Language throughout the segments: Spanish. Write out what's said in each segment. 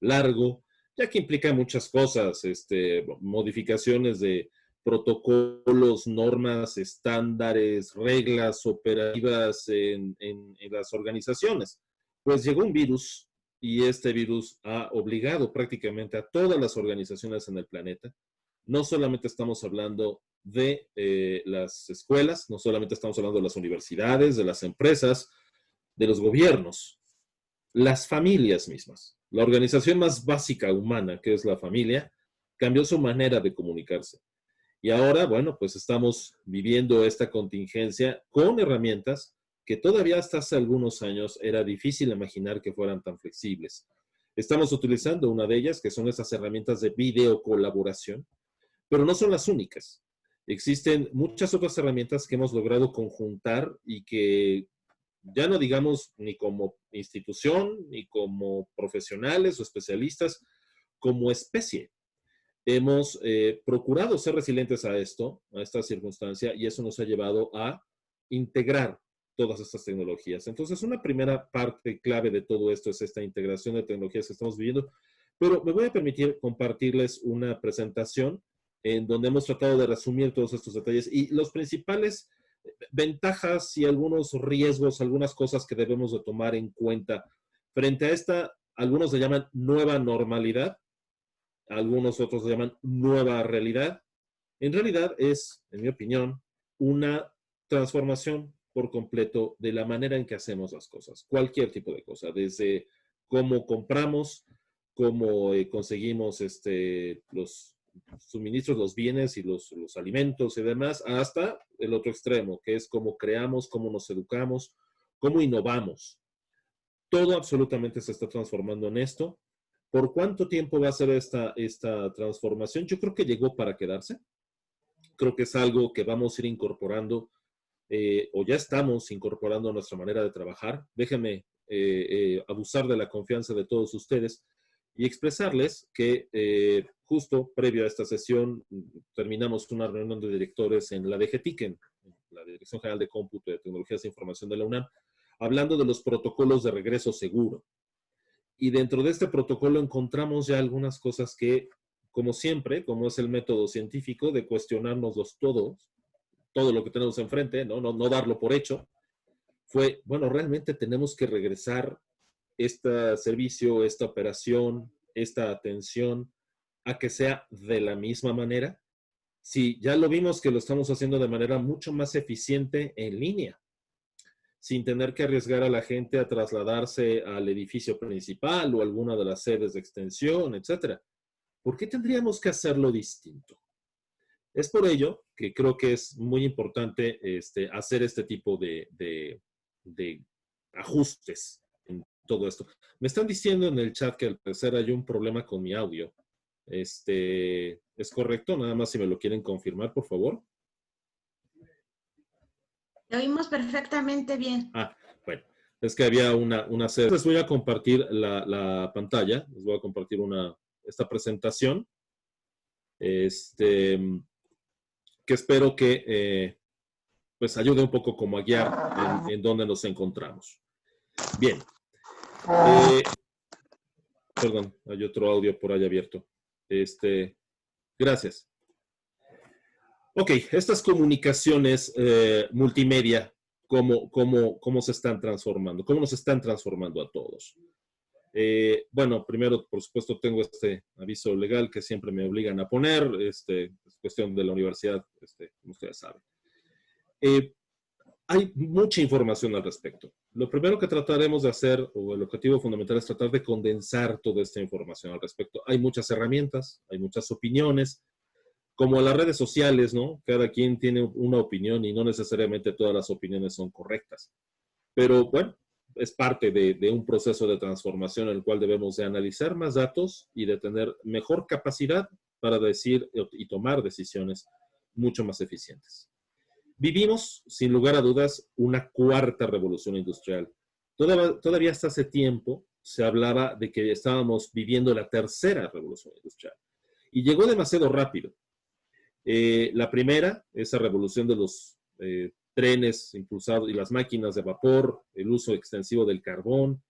largo, ya que implica muchas cosas, modificaciones de protocolos, normas, estándares, reglas operativas en las organizaciones. Pues llegó un virus y este virus ha obligado prácticamente a todas las organizaciones en el planeta. No solamente estamos hablando de las escuelas, no solamente estamos hablando de las universidades, de las empresas, de los gobiernos, las familias mismas. La organización más básica humana, que es la familia, cambió su manera de comunicarse. Y ahora, bueno, pues estamos viviendo esta contingencia con herramientas que todavía hasta hace algunos años era difícil imaginar que fueran tan flexibles. Estamos utilizando una de ellas, que son esas herramientas de videocolaboración, pero no son las únicas. Existen muchas otras herramientas que hemos logrado conjuntar y que ya no digamos ni como institución, ni como profesionales o especialistas, como especie. Hemos procurado ser resilientes a esto, a esta circunstancia, y eso nos ha llevado a integrar todas estas tecnologías. Entonces, una primera parte clave de todo esto es esta integración de tecnologías que estamos viviendo, pero me voy a permitir compartirles una presentación en donde hemos tratado de resumir todos estos detalles y los principales ventajas y algunos riesgos, algunas cosas que debemos de tomar en cuenta frente a esta, algunos le llaman nueva normalidad, algunos otros le llaman nueva realidad. En realidad es, en mi opinión, una transformación por completo de la manera en que hacemos las cosas, cualquier tipo de cosa, desde cómo compramos, cómo conseguimos los suministros, los bienes y los alimentos y demás, hasta el otro extremo, que es cómo creamos, cómo nos educamos, cómo innovamos. Todo absolutamente se está transformando en esto. ¿Por cuánto tiempo va a ser esta transformación? Yo creo que llegó para quedarse. Creo que es algo que vamos a ir incorporando o ya estamos incorporando a nuestra manera de trabajar. Déjenme abusar de la confianza de todos ustedes y expresarles que justo previo a esta sesión terminamos una reunión de directores en la DGTIC, en la Dirección General de Cómputo y de Tecnologías de Información de la UNAM, hablando de los protocolos de regreso seguro. Y dentro de este protocolo encontramos ya algunas cosas que, como siempre, como es el método científico de cuestionárnoslos todos, todo lo que tenemos enfrente, no darlo por hecho, fue, bueno, realmente tenemos que regresar este servicio, esta operación, esta atención, a que sea de la misma manera. Sí, ya lo vimos que lo estamos haciendo de manera mucho más eficiente en línea, sin tener que arriesgar a la gente a trasladarse al edificio principal o alguna de las sedes de extensión, etcétera. ¿Por qué tendríamos que hacerlo distinto? Es por ello que creo que es muy importante hacer este tipo de ajustes en todo esto. Me están diciendo en el chat que al parecer hay un problema con mi audio. ¿Es correcto? Nada más si me lo quieren confirmar, por favor. Lo oímos perfectamente bien. Ah, bueno, es que había una serie. Les voy a compartir la pantalla, les voy a compartir esta presentación, que espero que pues ayude un poco como a guiar en dónde nos encontramos. Bien. Perdón, hay otro audio por ahí abierto. Gracias. Ok, estas comunicaciones multimedia, ¿cómo se están transformando? ¿Cómo nos están transformando a todos? Bueno, primero, por supuesto, tengo este aviso legal que siempre me obligan a poner, es cuestión de la universidad, como ustedes saben. Hay mucha información al respecto. Lo primero que trataremos de hacer, o el objetivo fundamental, es tratar de condensar toda esta información al respecto. Hay muchas herramientas, hay muchas opiniones, como las redes sociales, ¿no? Cada quien tiene una opinión y no necesariamente todas las opiniones son correctas. Pero bueno, es parte de un proceso de transformación en el cual debemos de analizar más datos y de tener mejor capacidad para decir y tomar decisiones mucho más eficientes. Vivimos, sin lugar a dudas, una cuarta revolución industrial. Todavía hasta hace tiempo se hablaba de que estábamos viviendo la tercera revolución industrial. Y llegó demasiado rápido. La primera, esa revolución de los trenes impulsados y las máquinas de vapor, el uso extensivo del carbón,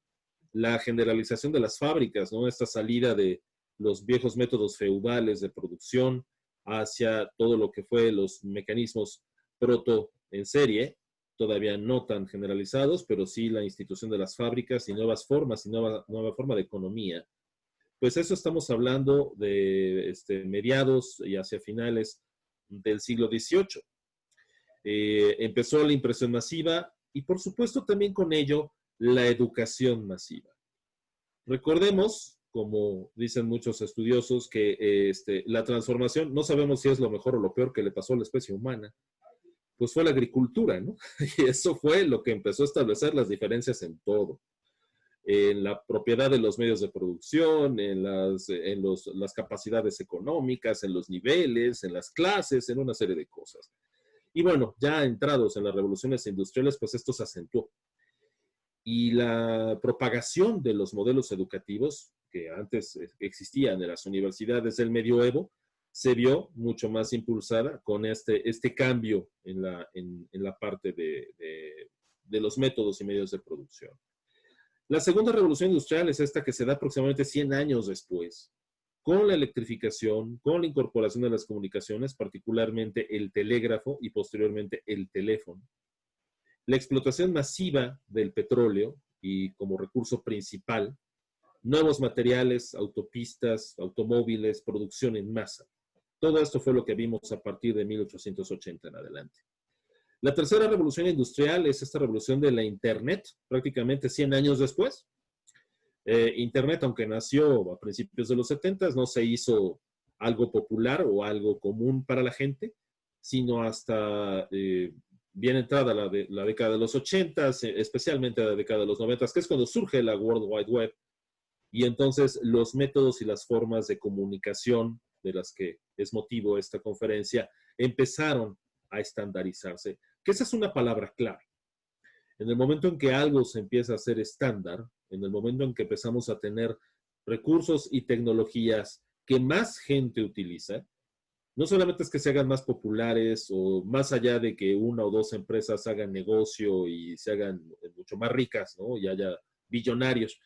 la generalización de las fábricas, ¿no? Esta salida de los viejos métodos feudales de producción hacia todo lo que fue los mecanismos proto en serie, todavía no tan generalizados, pero sí la institución de las fábricas y nuevas formas y nueva forma de economía. Pues eso estamos hablando de mediados y hacia finales del siglo XVIII. Empezó la impresión masiva y por supuesto también con ello la educación masiva. Recordemos, como dicen muchos estudiosos, que la transformación, no sabemos si es lo mejor o lo peor que le pasó a la especie humana, pues fue la agricultura, ¿no? Y eso fue lo que empezó a establecer las diferencias en todo. En la propiedad de los medios de producción, en las capacidades económicas, en los niveles, en las clases, en una serie de cosas. Y bueno, ya entrados en las revoluciones industriales, pues esto se acentuó. Y la propagación de los modelos educativos que antes existían en las universidades del medioevo se vio mucho más impulsada con este cambio en la parte de los métodos y medios de producción. La segunda revolución industrial es esta que se da aproximadamente 100 años después, con la electrificación, con la incorporación de las comunicaciones, particularmente el telégrafo y posteriormente el teléfono. La explotación masiva del petróleo y como recurso principal, nuevos materiales, autopistas, automóviles, producción en masa. Todo esto fue lo que vimos a partir de 1880 en adelante. La tercera revolución industrial es esta revolución de la Internet, prácticamente 100 años después. Internet, aunque nació a principios de los 70, no se hizo algo popular o algo común para la gente, sino hasta bien entrada la década de los 80, especialmente la década de los 90, que es cuando surge la World Wide Web, y entonces los métodos y las formas de comunicación de las que es motivo esta conferencia empezaron a estandarizarse, que esa es una palabra clave. En el momento en que algo se empieza a hacer estándar, en el momento en que empezamos a tener recursos y tecnologías que más gente utiliza, no solamente es que se hagan más populares o más allá de que una o dos empresas hagan negocio y se hagan mucho más ricas, ¿no? Y haya billonarios.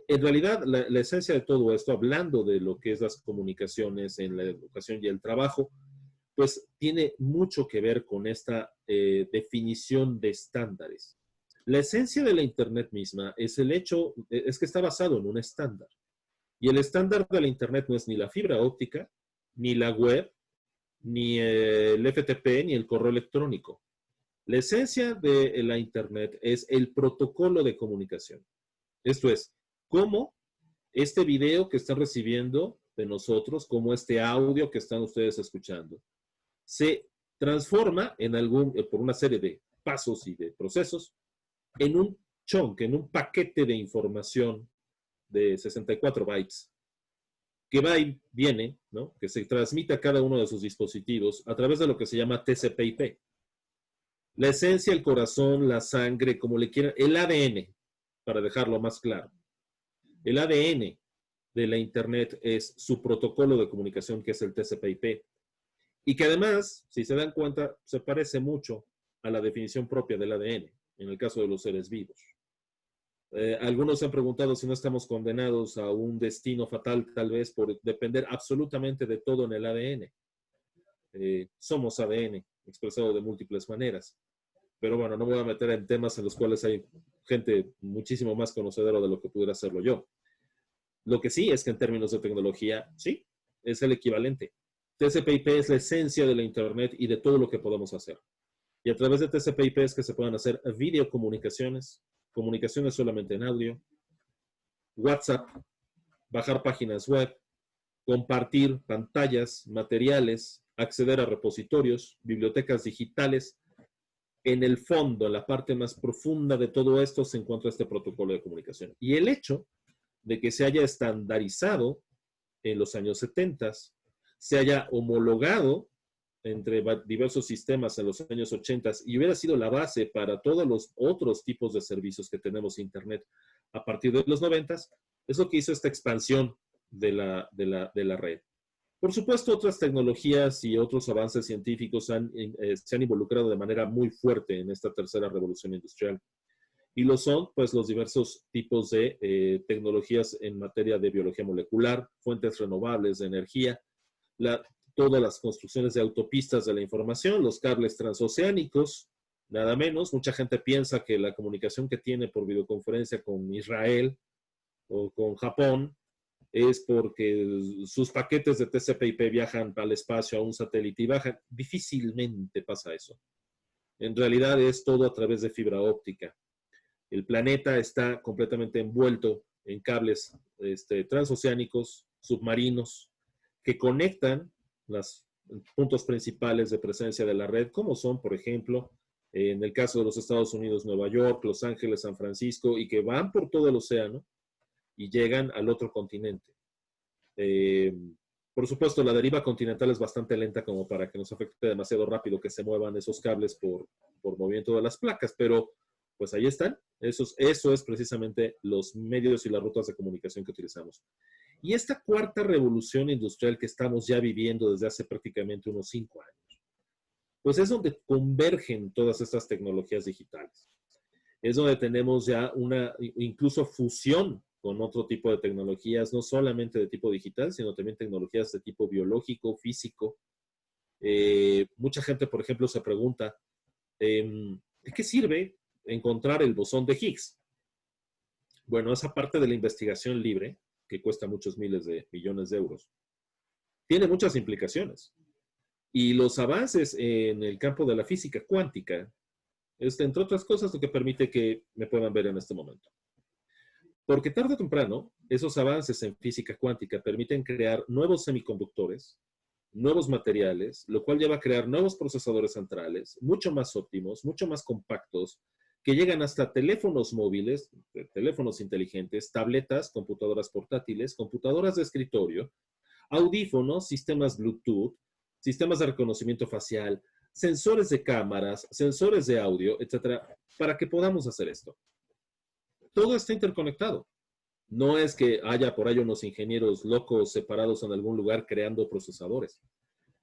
En realidad, la esencia de todo esto, hablando de lo que es las comunicaciones en la educación y el trabajo, pues tiene mucho que ver con esta definición de estándares. La esencia de la Internet misma es es que está basado en un estándar. Y el estándar de la Internet no es ni la fibra óptica, ni la web, ni el FTP, ni el correo electrónico. La esencia de la Internet es el protocolo de comunicación. Esto es, cómo este video que están recibiendo de nosotros, como este audio que están ustedes escuchando, se transforma por una serie de pasos y de procesos en un chunk, en un paquete de información de 64 bytes que va y viene, ¿no? Que se transmite a cada uno de sus dispositivos a través de lo que se llama TCP/IP. La esencia, el corazón, la sangre, como le quieran, el ADN, para dejarlo más claro. El ADN de la Internet es su protocolo de comunicación, que es el TCP/IP. Y que además, si se dan cuenta, se parece mucho a la definición propia del ADN, en el caso de los seres vivos. Algunos se han preguntado si no estamos condenados a un destino fatal, tal vez por depender absolutamente de todo en el ADN. Somos ADN, expresado de múltiples maneras. Pero bueno, no me voy a meter en temas en los cuales hay gente muchísimo más conocedora de lo que pudiera hacerlo yo. Lo que sí es que en términos de tecnología, sí, es el equivalente. TCP/IP es la esencia de la Internet y de todo lo que podemos hacer. Y a través de TCP/IP es que se pueden hacer videocomunicaciones, comunicaciones solamente en audio, WhatsApp, bajar páginas web, compartir pantallas, materiales, acceder a repositorios, bibliotecas digitales. En el fondo, en la parte más profunda de todo esto, se encuentra este protocolo de comunicación. Y el hecho de que se haya estandarizado en los años 70, se haya homologado entre diversos sistemas en los años 80 y hubiera sido la base para todos los otros tipos de servicios que tenemos en Internet a partir de los 90, es lo que hizo esta expansión de la red. Por supuesto, otras tecnologías y otros avances científicos se han involucrado de manera muy fuerte en esta tercera revolución industrial. Y lo son, pues, los diversos tipos de tecnologías en materia de biología molecular, fuentes renovables de energía, todas las construcciones de autopistas de la información, los cables transoceánicos, nada menos. Mucha gente piensa que la comunicación que tiene por videoconferencia con Israel o con Japón es porque sus paquetes de TCP/IP viajan al espacio a un satélite y bajan. Difícilmente pasa eso. En realidad es todo a través de fibra óptica. El planeta está completamente envuelto en cables transoceánicos, submarinos, que conectan los puntos principales de presencia de la red, como son, por ejemplo, en el caso de los Estados Unidos, Nueva York, Los Ángeles, San Francisco, y que van por todo el océano y llegan al otro continente. Por supuesto, la deriva continental es bastante lenta como para que nos afecte demasiado rápido que se muevan esos cables por movimiento de las placas, pero pues ahí están. Eso es precisamente los medios y las rutas de comunicación que utilizamos. Y esta cuarta revolución industrial que estamos ya viviendo desde hace prácticamente unos 5 años, pues es donde convergen todas estas tecnologías digitales. Es donde tenemos ya una incluso fusión con otro tipo de tecnologías, no solamente de tipo digital, sino también tecnologías de tipo biológico, físico. Mucha gente, por ejemplo, se pregunta, ¿de qué sirve encontrar el bosón de Higgs? Bueno, esa parte de la investigación libre, que cuesta muchos miles de millones de euros, tiene muchas implicaciones. Y los avances en el campo de la física cuántica es, entre otras cosas, lo que permite que me puedan ver en este momento. Porque tarde o temprano, esos avances en física cuántica permiten crear nuevos semiconductores, nuevos materiales, lo cual lleva a crear nuevos procesadores centrales, mucho más óptimos, mucho más compactos, que llegan hasta teléfonos móviles, teléfonos inteligentes, tabletas, computadoras portátiles, computadoras de escritorio, audífonos, sistemas Bluetooth, sistemas de reconocimiento facial, sensores de cámaras, sensores de audio, etcétera, para que podamos hacer esto. Todo está interconectado. No es que haya por ahí unos ingenieros locos separados en algún lugar creando procesadores.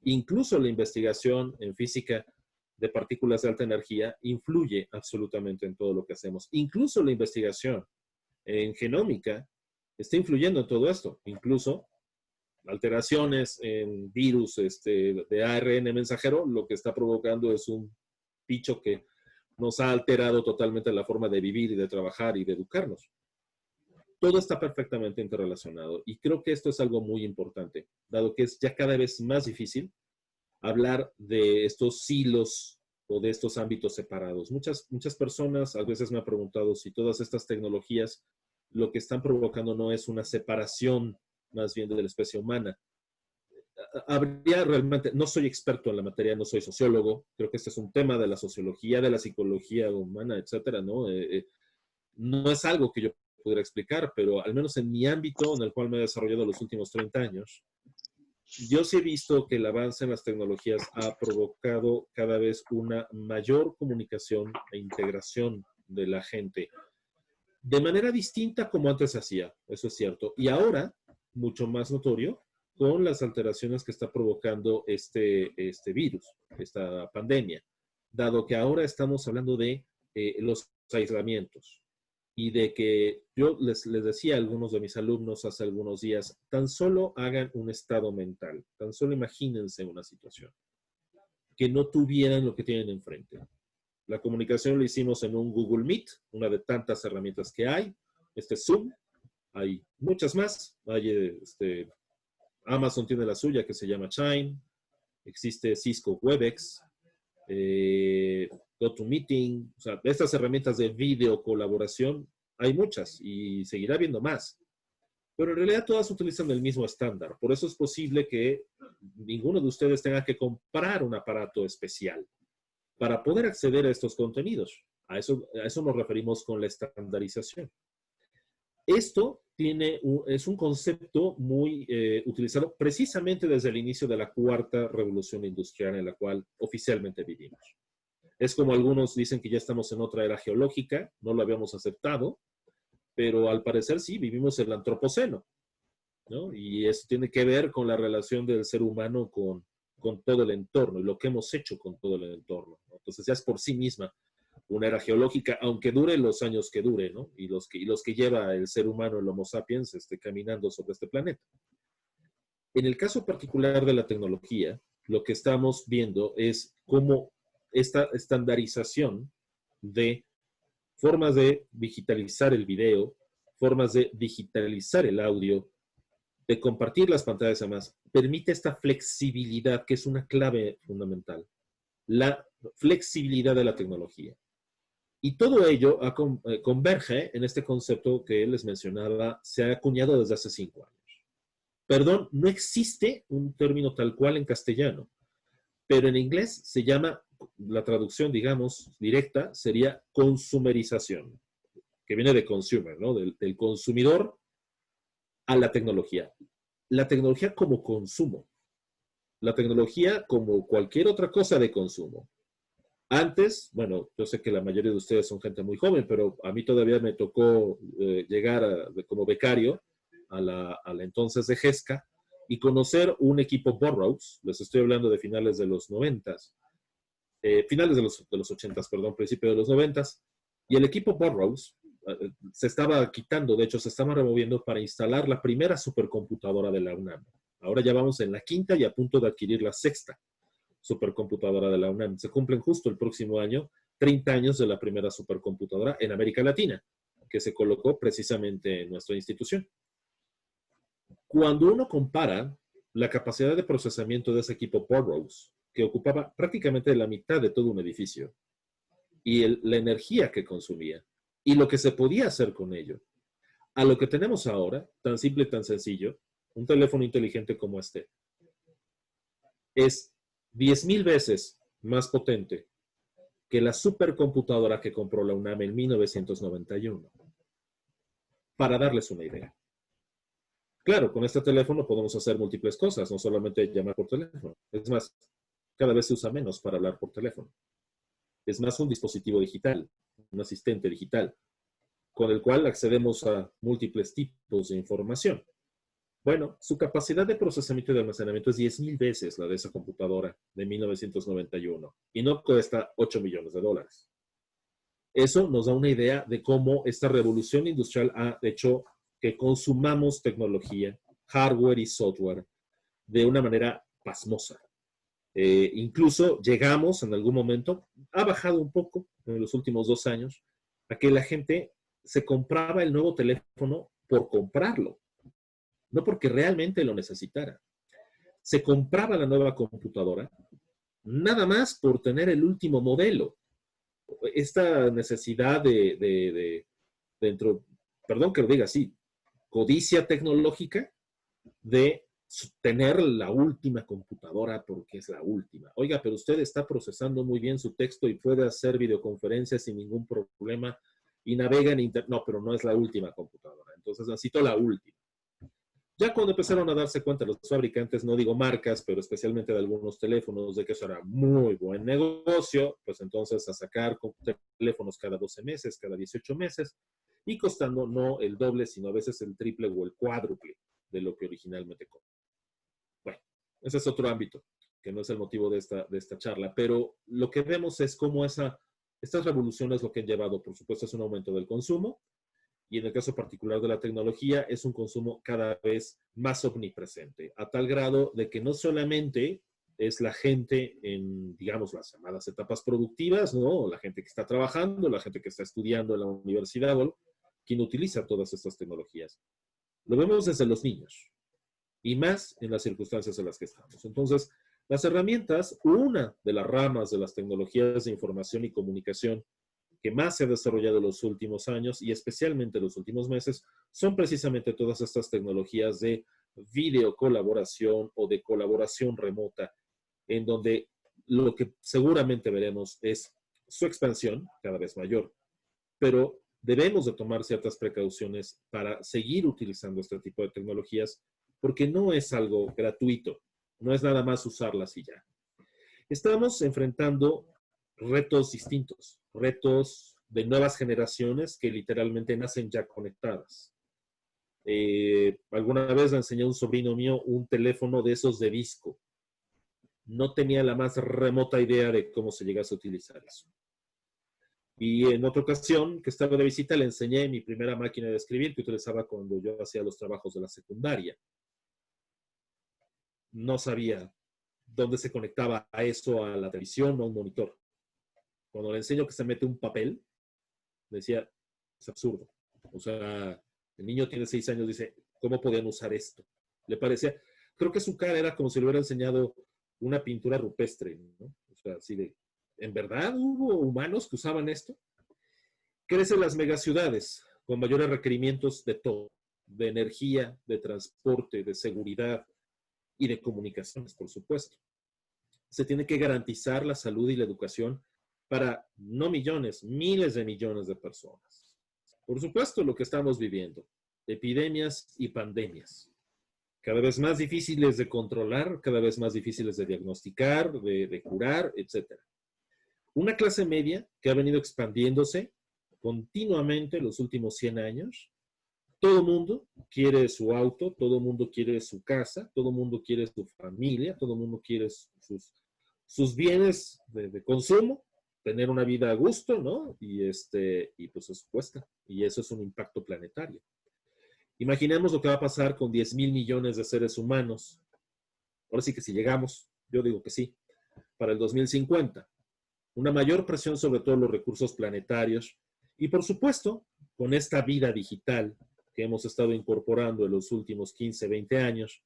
Incluso la investigación en física de partículas de alta energía influye absolutamente en todo lo que hacemos. Incluso la investigación en genómica está influyendo en todo esto. Incluso alteraciones en virus de ARN mensajero, lo que está provocando es un bicho que nos ha alterado totalmente la forma de vivir y de trabajar y de educarnos. Todo está perfectamente interrelacionado y creo que esto es algo muy importante, dado que es ya cada vez más difícil hablar de estos silos o de estos ámbitos separados. Muchas personas a veces me han preguntado si todas estas tecnologías lo que están provocando no es una separación más bien de la especie humana. Habría realmente, no soy experto en la materia, no soy sociólogo, creo que este es un tema de la sociología, de la psicología humana, etcétera, ¿no? No es algo que yo pudiera explicar, pero al menos en mi ámbito en el cual me he desarrollado los últimos 30 años, yo sí he visto que el avance en las tecnologías ha provocado cada vez una mayor comunicación e integración de la gente de manera distinta como antes se hacía, eso es cierto. Y ahora, mucho más notorio, con las alteraciones que está provocando este virus, esta pandemia, dado que ahora estamos hablando de los aislamientos y de que yo les decía a algunos de mis alumnos hace algunos días, tan solo hagan un estado mental, tan solo imagínense una situación, que no tuvieran lo que tienen enfrente. La comunicación la hicimos en un Google Meet, una de tantas herramientas que hay, Zoom, hay muchas más, hay Amazon tiene la suya que se llama Chime, existe Cisco Webex, GoToMeeting, o sea, estas herramientas de video colaboración, hay muchas y seguirá habiendo más. Pero en realidad todas utilizan el mismo estándar. Por eso es posible que ninguno de ustedes tenga que comprar un aparato especial para poder acceder a estos contenidos. A eso nos referimos con la estandarización. Esto es un concepto muy utilizado precisamente desde el inicio de la cuarta revolución industrial en la cual oficialmente vivimos. Es como algunos dicen que ya estamos en otra era geológica, no lo habíamos aceptado, pero al parecer sí, vivimos en el antropoceno, ¿no? Y eso tiene que ver con la relación del ser humano con todo el entorno y lo que hemos hecho con todo el entorno, ¿no? Entonces ya es por sí misma una era geológica, aunque dure los años que dure, ¿no? Y los que lleva el ser humano, el Homo sapiens, caminando sobre este planeta. En el caso particular de la tecnología, lo que estamos viendo es cómo esta estandarización de formas de digitalizar el video, formas de digitalizar el audio, de compartir las pantallas además, permite esta flexibilidad que es una clave fundamental. La flexibilidad de la tecnología. Y todo ello converge en este concepto que les mencionaba, se ha acuñado desde hace 5 años. Perdón, no existe un término tal cual en castellano, pero en inglés se llama, la traducción, digamos, directa, sería consumerización, que viene de consumer, ¿no? Del consumidor a la tecnología. La tecnología como consumo. La tecnología como cualquier otra cosa de consumo. Antes, bueno, yo sé que la mayoría de ustedes son gente muy joven, pero a mí todavía me tocó llegar como becario a la entonces de GESCA y conocer un equipo Burroughs, les estoy hablando de finales de los 90s, finales de los 80s, perdón, principio de los 90s, y el equipo Burroughs se estaba quitando, de hecho se estaba removiendo para instalar la primera supercomputadora de la UNAM. Ahora ya vamos en la quinta y a punto de adquirir la sexta supercomputadora de la UNAM. Se cumplen justo el próximo año 30 años de la primera supercomputadora en América Latina, que se colocó precisamente en nuestra institución. Cuando uno compara la capacidad de procesamiento de ese equipo Burroughs, que ocupaba prácticamente la mitad de todo un edificio, y la energía que consumía, y lo que se podía hacer con ello, a lo que tenemos ahora, tan simple y tan sencillo, un teléfono inteligente como este, es 10,000 veces más potente que la supercomputadora que compró la UNAM en 1991. Para darles una idea. Claro, con este teléfono podemos hacer múltiples cosas, no solamente llamar por teléfono. Es más, cada vez se usa menos para hablar por teléfono. Es más un dispositivo digital, un asistente digital, con el cual accedemos a múltiples tipos de información. Bueno, su capacidad de procesamiento y de almacenamiento es 10,000 veces la de esa computadora de 1991 y no cuesta $8 millones. Eso nos da una idea de cómo esta revolución industrial ha hecho que consumamos tecnología, hardware y software de una manera pasmosa. Incluso llegamos en algún momento, ha bajado un poco en los últimos 2 años, a que la gente se compraba el nuevo teléfono por comprarlo, no porque realmente lo necesitara. Se compraba la nueva computadora nada más por tener el último modelo. Esta necesidad dentro, perdón que lo diga así, codicia tecnológica de tener la última computadora porque es la última. Oiga, pero usted está procesando muy bien su texto y puede hacer videoconferencias sin ningún problema y navega en internet. No, pero no es la última computadora. Entonces necesito la última. Ya cuando empezaron a darse cuenta los fabricantes, no digo marcas, pero especialmente de algunos teléfonos, de que eso era muy buen negocio, pues entonces a sacar teléfonos cada 12 meses, cada 18 meses, y costando no el doble, sino a veces el triple o el cuádruple de lo que originalmente costó. Bueno, ese es otro ámbito, que no es el motivo de esta charla, pero lo que vemos es cómo estas revoluciones lo que han llevado, por supuesto, es un aumento del consumo, y en el caso particular de la tecnología es un consumo cada vez más omnipresente, a tal grado de que no solamente es la gente en, digamos, las llamadas etapas productivas, ¿no? La gente que está trabajando, la gente que está estudiando en la universidad, quien utiliza todas estas tecnologías. Lo vemos desde los niños y más en las circunstancias en las que estamos. Entonces, las herramientas, una de las ramas de las tecnologías de información y comunicación que más se ha desarrollado en los últimos años y especialmente en los últimos meses, son precisamente todas estas tecnologías de videocolaboración o de colaboración remota, en donde lo que seguramente veremos es su expansión cada vez mayor, pero debemos de tomar ciertas precauciones para seguir utilizando este tipo de tecnologías porque no es algo gratuito, no es nada más usarlas y ya. Estamos enfrentando retos distintos, retos de nuevas generaciones que literalmente nacen ya conectadas. Alguna vez le enseñé a un sobrino mío un teléfono de esos de disco. No tenía la más remota idea de cómo se llegase a utilizar eso. Y en otra ocasión, que estaba de visita, le enseñé mi primera máquina de escribir que utilizaba cuando yo hacía los trabajos de la secundaria. No sabía dónde se conectaba a eso, a la televisión o a un monitor. Cuando le enseño que se mete un papel, decía, es absurdo. O sea, el niño tiene 6 años, dice, ¿cómo podían usar esto? Le parecía, creo que su cara era como si le hubiera enseñado una pintura rupestre, ¿no? O sea, así de, ¿en verdad hubo humanos que usaban esto? Crecen las megaciudades con mayores requerimientos de todo, de energía, de transporte, de seguridad y de comunicaciones, por supuesto. Se tiene que garantizar la salud y la educación para no millones, miles de millones de personas. Por supuesto, lo que estamos viviendo, epidemias y pandemias, cada vez más difíciles de controlar, cada vez más difíciles de diagnosticar, de curar, etc. Una clase media que ha venido expandiéndose continuamente en los últimos 100 años. Todo el mundo quiere su auto, todo el mundo quiere su casa, todo el mundo quiere su familia, todo el mundo quiere sus bienes de consumo, tener una vida a gusto, ¿no? Y pues eso cuesta. Y eso es un impacto planetario. Imaginemos lo que va a pasar con 10,000 millones de seres humanos. Ahora sí que si llegamos, yo digo que sí, para el 2050. Una mayor presión sobre todos los recursos planetarios y, por supuesto, con esta vida digital que hemos estado incorporando en los últimos 15, 20 años,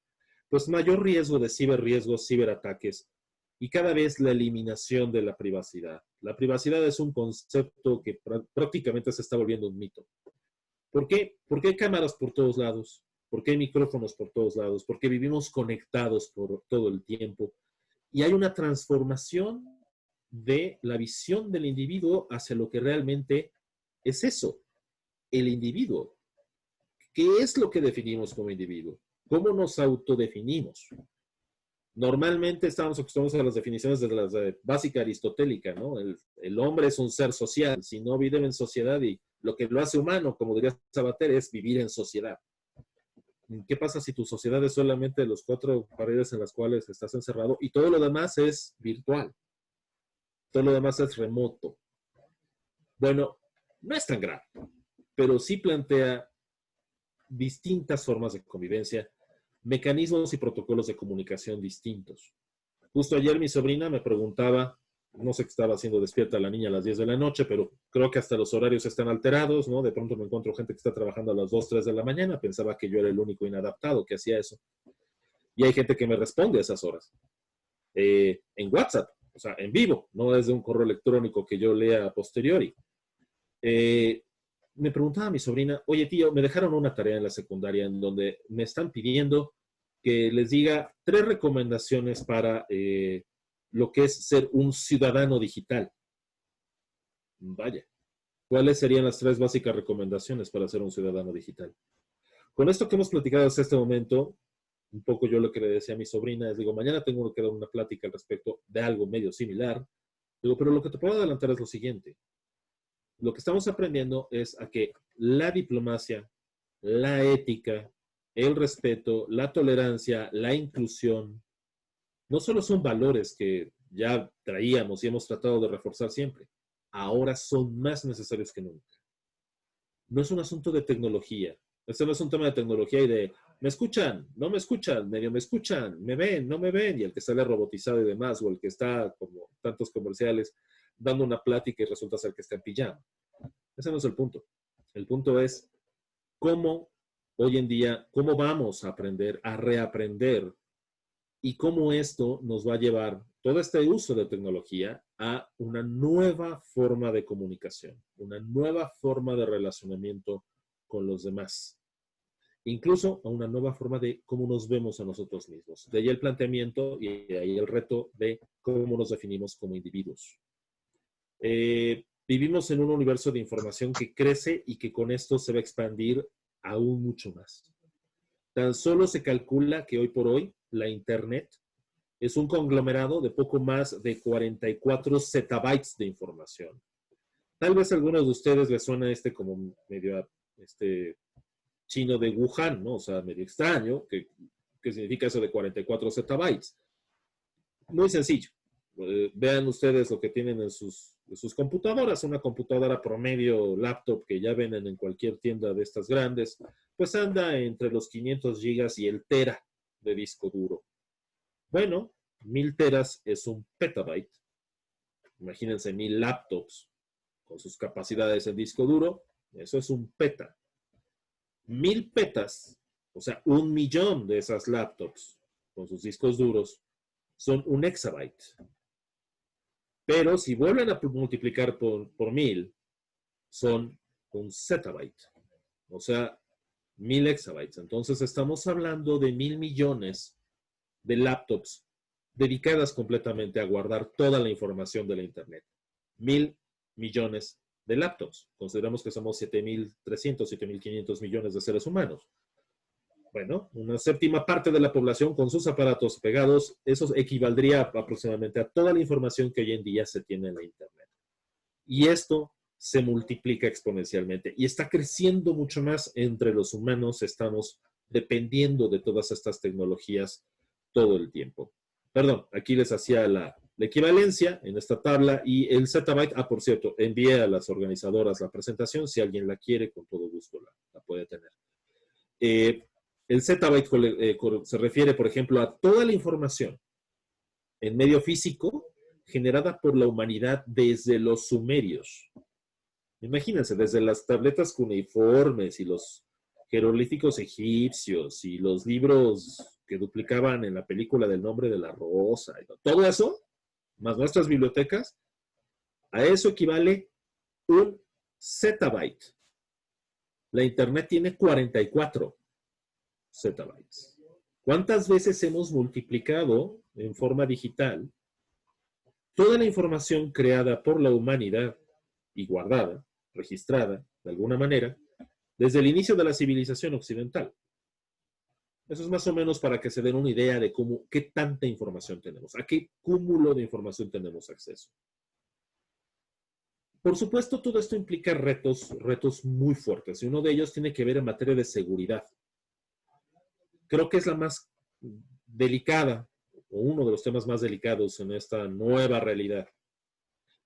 pues mayor riesgo de ciberriesgos, ciberataques y cada vez la eliminación de la privacidad. La privacidad es un concepto que prácticamente se está volviendo un mito. ¿Por qué? Porque hay cámaras por todos lados, porque hay micrófonos por todos lados, porque vivimos conectados por todo el tiempo y hay una transformación de la visión del individuo hacia lo que realmente es eso, el individuo. ¿Qué es lo que definimos como individuo? ¿Cómo nos autodefinimos? Normalmente estamos acostumbrados a las definiciones de la básica aristotélica, ¿no? El hombre es un ser social, si no vive en sociedad y lo que lo hace humano, como diría Sabater, es vivir en sociedad. ¿Qué pasa si tu sociedad es solamente los 4 paredes en las cuales estás encerrado y todo lo demás es virtual? Todo lo demás es remoto. Bueno, no es tan grave, pero sí plantea distintas formas de convivencia, mecanismos y protocolos de comunicación distintos. Justo ayer mi sobrina me preguntaba, no sé qué estaba haciendo despierta la niña a las 10 de la noche, pero creo que hasta los horarios están alterados, ¿no? De pronto me encuentro gente que está trabajando a las 2, 3 de la mañana, pensaba que yo era el único inadaptado que hacía eso. Y hay gente que me responde a esas horas. En WhatsApp, o sea, en vivo, no desde un correo electrónico que yo lea a posteriori. Me preguntaba a mi sobrina, oye tío, me dejaron una tarea en la secundaria en donde me están pidiendo que les diga 3 recomendaciones para lo que es ser un ciudadano digital. Vaya, ¿cuáles serían las 3 básicas recomendaciones para ser un ciudadano digital? Con esto que hemos platicado hasta este momento, un poco yo lo que le decía a mi sobrina es, digo, mañana tengo que dar una plática al respecto de algo medio similar. Digo, pero lo que te puedo adelantar es lo siguiente. Lo que estamos aprendiendo es a que la diplomacia, la ética, el respeto, la tolerancia, la inclusión, no solo son valores que ya traíamos y hemos tratado de reforzar siempre, ahora son más necesarios que nunca. No es un asunto de tecnología. Este no es un tema de tecnología y de me escuchan, no me escuchan, medio me escuchan, me ven, no me ven, y el que sale robotizado y demás, o el que está como tantos comerciales dando una plática y resulta ser que está en pijama. Ese no es el punto. El punto es cómo hoy en día, cómo vamos a aprender, a reaprender y cómo esto nos va a llevar todo este uso de tecnología a una nueva forma de comunicación, una nueva forma de relacionamiento con los demás, incluso a una nueva forma de cómo nos vemos a nosotros mismos. De ahí el planteamiento y de ahí el reto de cómo nos definimos como individuos. Vivimos en un universo de información que crece y que con esto se va a expandir aún mucho más. Tan solo se calcula que hoy por hoy la Internet es un conglomerado de poco más de 44 zettabytes de información. Tal vez a algunos de ustedes les suena como medio chino de Wuhan, ¿no? O sea, medio extraño, que significa eso de 44 zettabytes. Muy sencillo. Vean ustedes lo que tienen en sus sus computadoras. Una computadora promedio laptop que ya venden en cualquier tienda de estas grandes, pues anda entre los 500 gigas y el tera de disco duro. Bueno, 1000 teras es un petabyte. Imagínense 1000 laptops con sus capacidades en disco duro, eso es un peta. 1000 petas, o sea, 1.000.000 de esas laptops con sus discos duros, son un exabyte. Pero si vuelven a multiplicar por 1000, son un zettabyte. O sea, 1000 exabytes. Entonces estamos hablando de 1.000.000.000 de laptops dedicadas completamente a guardar toda la información de la Internet. 1.000.000.000 de laptops. Consideramos que somos 7.300, 7.500 millones de seres humanos. Bueno, una séptima parte de la población con sus aparatos pegados, eso equivaldría aproximadamente a toda la información que hoy en día se tiene en la Internet. Y esto se multiplica exponencialmente y está creciendo mucho más entre los humanos. Estamos dependiendo de todas estas tecnologías todo el tiempo. Perdón, aquí les hacía la equivalencia en esta tabla y el zettabyte, por cierto, envié a las organizadoras la presentación, si alguien la quiere, con todo gusto la puede tener. El zettabyte se refiere, por ejemplo, a toda la información en medio físico generada por la humanidad desde los sumerios. Imagínense, desde las tabletas cuneiformes y los jeroglíficos egipcios y los libros que duplicaban en la película del Nombre de la Rosa, y todo eso, más nuestras bibliotecas, a eso equivale un zettabyte. La Internet tiene 44 zettabytes. ¿Cuántas veces hemos multiplicado en forma digital toda la información creada por la humanidad y guardada, registrada de alguna manera, desde el inicio de la civilización occidental? Eso es más o menos para que se den una idea de qué tanta información tenemos, a qué cúmulo de información tenemos acceso. Por supuesto, todo esto implica retos muy fuertes, y uno de ellos tiene que ver en materia de seguridad. Creo que es la más delicada, o uno de los temas más delicados en esta nueva realidad.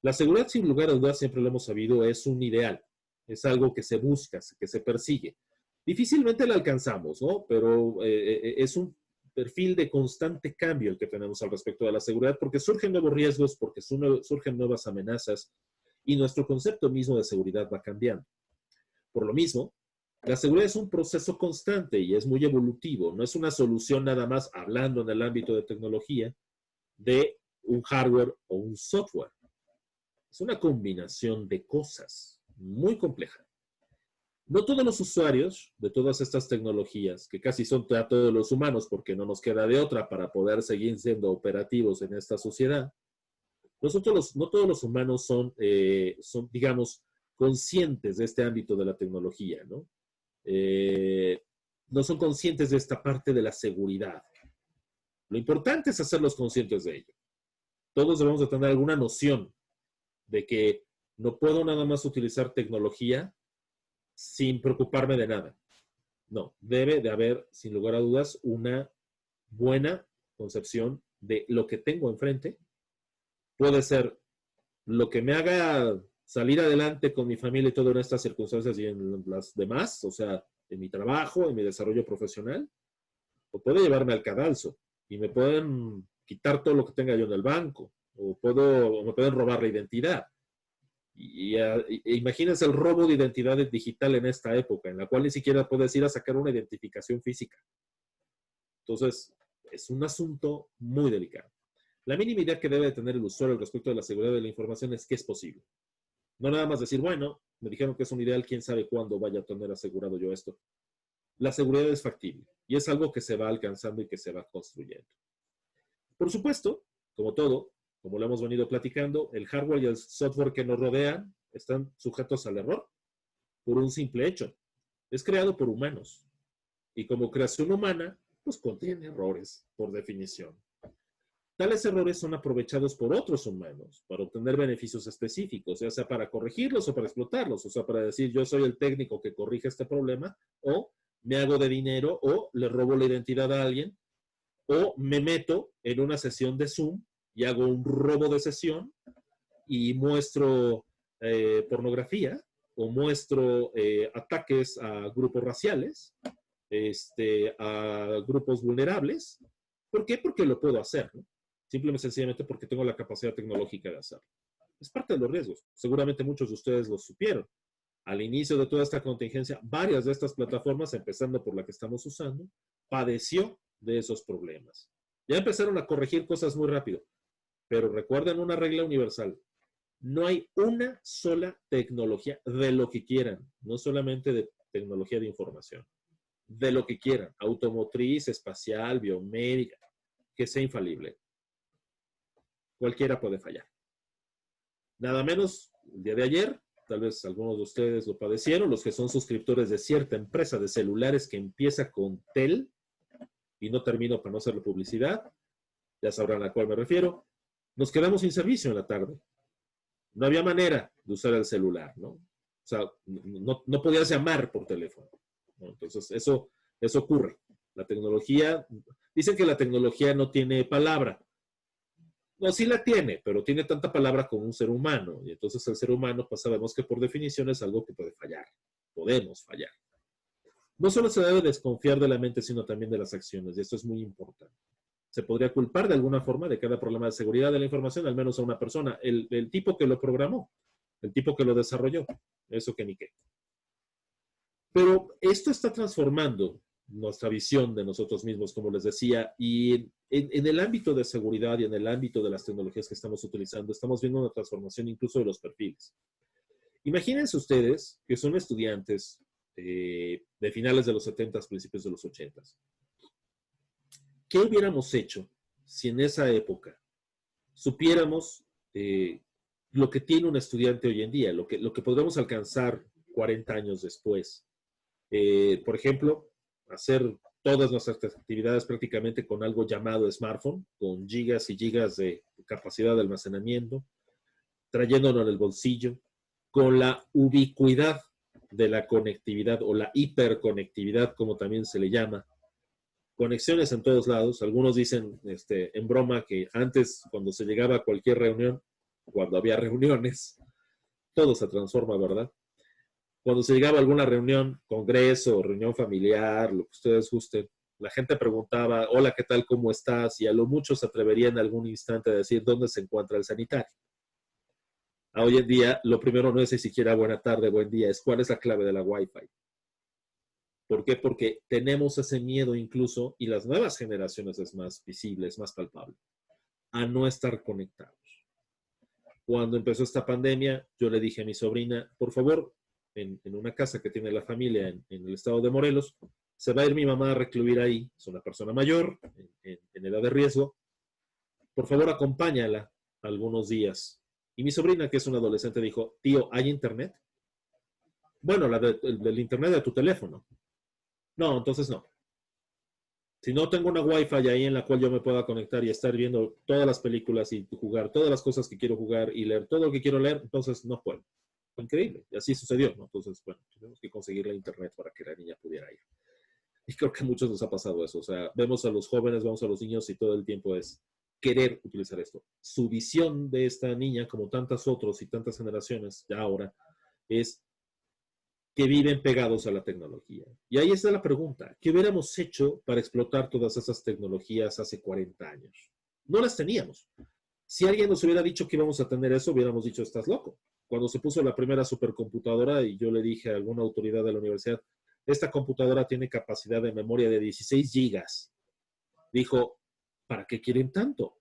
La seguridad, sin lugar a dudas, siempre lo hemos sabido, es un ideal, es algo que se busca, que se persigue. Difícilmente la alcanzamos, ¿no? Pero es un perfil de constante cambio el que tenemos al respecto de la seguridad, porque surgen nuevos riesgos, porque surgen nuevas amenazas, y nuestro concepto mismo de seguridad va cambiando. Por lo mismo, la seguridad es un proceso constante y es muy evolutivo. No es una solución nada más, hablando en el ámbito de tecnología, de un hardware o un software. Es una combinación de cosas muy compleja. No todos los usuarios de todas estas tecnologías, que casi son todos los humanos porque no nos queda de otra para poder seguir siendo operativos en esta sociedad, no todos los humanos son, digamos, conscientes de este ámbito de la tecnología, ¿no? No son conscientes de esta parte de la seguridad. Lo importante es hacerlos conscientes de ello. Todos debemos de tener alguna noción de que no puedo nada más utilizar tecnología sin preocuparme de nada. No, debe de haber, sin lugar a dudas, una buena concepción de lo que tengo enfrente. Puede ser lo que me haga salir adelante con mi familia y todo en estas circunstancias y en las demás, o sea, en mi trabajo, en mi desarrollo profesional, o puede llevarme al cadalso y me pueden quitar todo lo que tenga yo en el banco, o me pueden robar la identidad. Imagínense el robo de identidad digital en esta época, en la cual ni siquiera puedes ir a sacar una identificación física. Entonces, es un asunto muy delicado. La mínima idea que debe tener el usuario respecto de la seguridad de la información es que es posible. No nada más decir, bueno, me dijeron que es un ideal, quién sabe cuándo vaya a tener asegurado yo esto. La seguridad es factible y es algo que se va alcanzando y que se va construyendo. Por supuesto, como todo, como lo hemos venido platicando, el hardware y el software que nos rodean están sujetos al error por un simple hecho. Es creado por humanos y como creación humana, pues contiene errores, por definición. Tales errores son aprovechados por otros humanos para obtener beneficios específicos, ya sea para corregirlos o para explotarlos, o sea, para decir yo soy el técnico que corrige este problema, o me hago de dinero, o le robo la identidad a alguien, o me meto en una sesión de Zoom y hago un robo de sesión y muestro pornografía o muestro ataques a grupos raciales, a grupos vulnerables. ¿Por qué? Porque lo puedo hacer, ¿no? Simplemente, sencillamente porque tengo la capacidad tecnológica de hacerlo. Es parte de los riesgos. Seguramente muchos de ustedes lo supieron. Al inicio de toda esta contingencia, varias de estas plataformas, empezando por la que estamos usando, padeció de esos problemas. Ya empezaron a corregir cosas muy rápido, pero recuerden una regla universal. No hay una sola tecnología de lo que quieran, no solamente de tecnología de información, de lo que quieran, automotriz, espacial, biomédica, que sea infalible. Cualquiera puede fallar. Nada menos, el día de ayer, tal vez algunos de ustedes lo padecieron, los que son suscriptores de cierta empresa de celulares que empieza con Tel, y no termino para no hacerle publicidad, ya sabrán a cuál me refiero, nos quedamos sin servicio en la tarde. No había manera de usar el celular, ¿no? O sea, no podías llamar por teléfono, ¿no? Entonces, eso ocurre. La tecnología, dicen que la tecnología no tiene palabra. No, sí la tiene, pero tiene tanta palabra como un ser humano. Y entonces el ser humano, pues sabemos que por definición es algo que puede fallar. Podemos fallar. No solo se debe desconfiar de la mente, sino también de las acciones. Y esto es muy importante. Se podría culpar de alguna forma de cada problema de seguridad de la información, al menos a una persona. El tipo que lo programó, el tipo que lo desarrolló. Eso que ni qué. Pero esto está transformando nuestra visión de nosotros mismos, como les decía, y en el ámbito de seguridad y en el ámbito de las tecnologías que estamos utilizando, estamos viendo una transformación incluso de los perfiles. Imagínense ustedes que son estudiantes de finales de los 70, principios de los 80. ¿Qué hubiéramos hecho si en esa época supiéramos lo que tiene un estudiante hoy en día, lo que podemos alcanzar 40 años después? Por ejemplo, hacer todas nuestras actividades prácticamente con algo llamado smartphone, con gigas y gigas de capacidad de almacenamiento, trayéndolo en el bolsillo, con la ubicuidad de la conectividad o la hiperconectividad, como también se le llama. Conexiones en todos lados. Algunos dicen en broma que antes, cuando se llegaba a cualquier reunión, cuando había reuniones, todo se transforma, ¿verdad? Cuando se llegaba a alguna reunión, congreso, reunión familiar, lo que ustedes gusten, la gente preguntaba, hola, ¿qué tal? ¿Cómo estás? Y a lo mucho se atrevería en algún instante a decir, ¿dónde se encuentra el sanitario? Hoy en día, lo primero no es ni siquiera buena tarde, buen día, es cuál es la clave de la Wi-Fi. ¿Por qué? Porque tenemos ese miedo incluso, y las nuevas generaciones es más visible, es más palpable, a no estar conectados. Cuando empezó esta pandemia, yo le dije a mi sobrina, por favor, en una casa que tiene la familia en el estado de Morelos, se va a ir mi mamá a recluir ahí, es una persona mayor, en edad de riesgo, por favor acompáñala algunos días. Y mi sobrina, que es una adolescente, dijo, tío, ¿hay internet? Bueno, del internet de tu teléfono. No, entonces no. Si no tengo una Wi-Fi ahí en la cual yo me pueda conectar y estar viendo todas las películas y jugar todas las cosas que quiero jugar y leer todo lo que quiero leer, entonces no puedo. Increíble. Y así sucedió, ¿no? Entonces, bueno, tenemos que conseguir la internet para que la niña pudiera ir. Y creo que a muchos nos ha pasado eso. O sea, vemos a los jóvenes, vemos a los niños y todo el tiempo es querer utilizar esto. Su visión de esta niña, como tantas otras y tantas generaciones ya ahora, es que viven pegados a la tecnología. Y ahí está la pregunta, ¿qué hubiéramos hecho para explotar todas esas tecnologías hace 40 años? No las teníamos. Si alguien nos hubiera dicho que íbamos a tener eso, hubiéramos dicho, estás loco. Cuando se puso la primera supercomputadora y yo le dije a alguna autoridad de la universidad, esta computadora tiene capacidad de memoria de 16 gigas. Dijo, ¿para qué quieren tanto?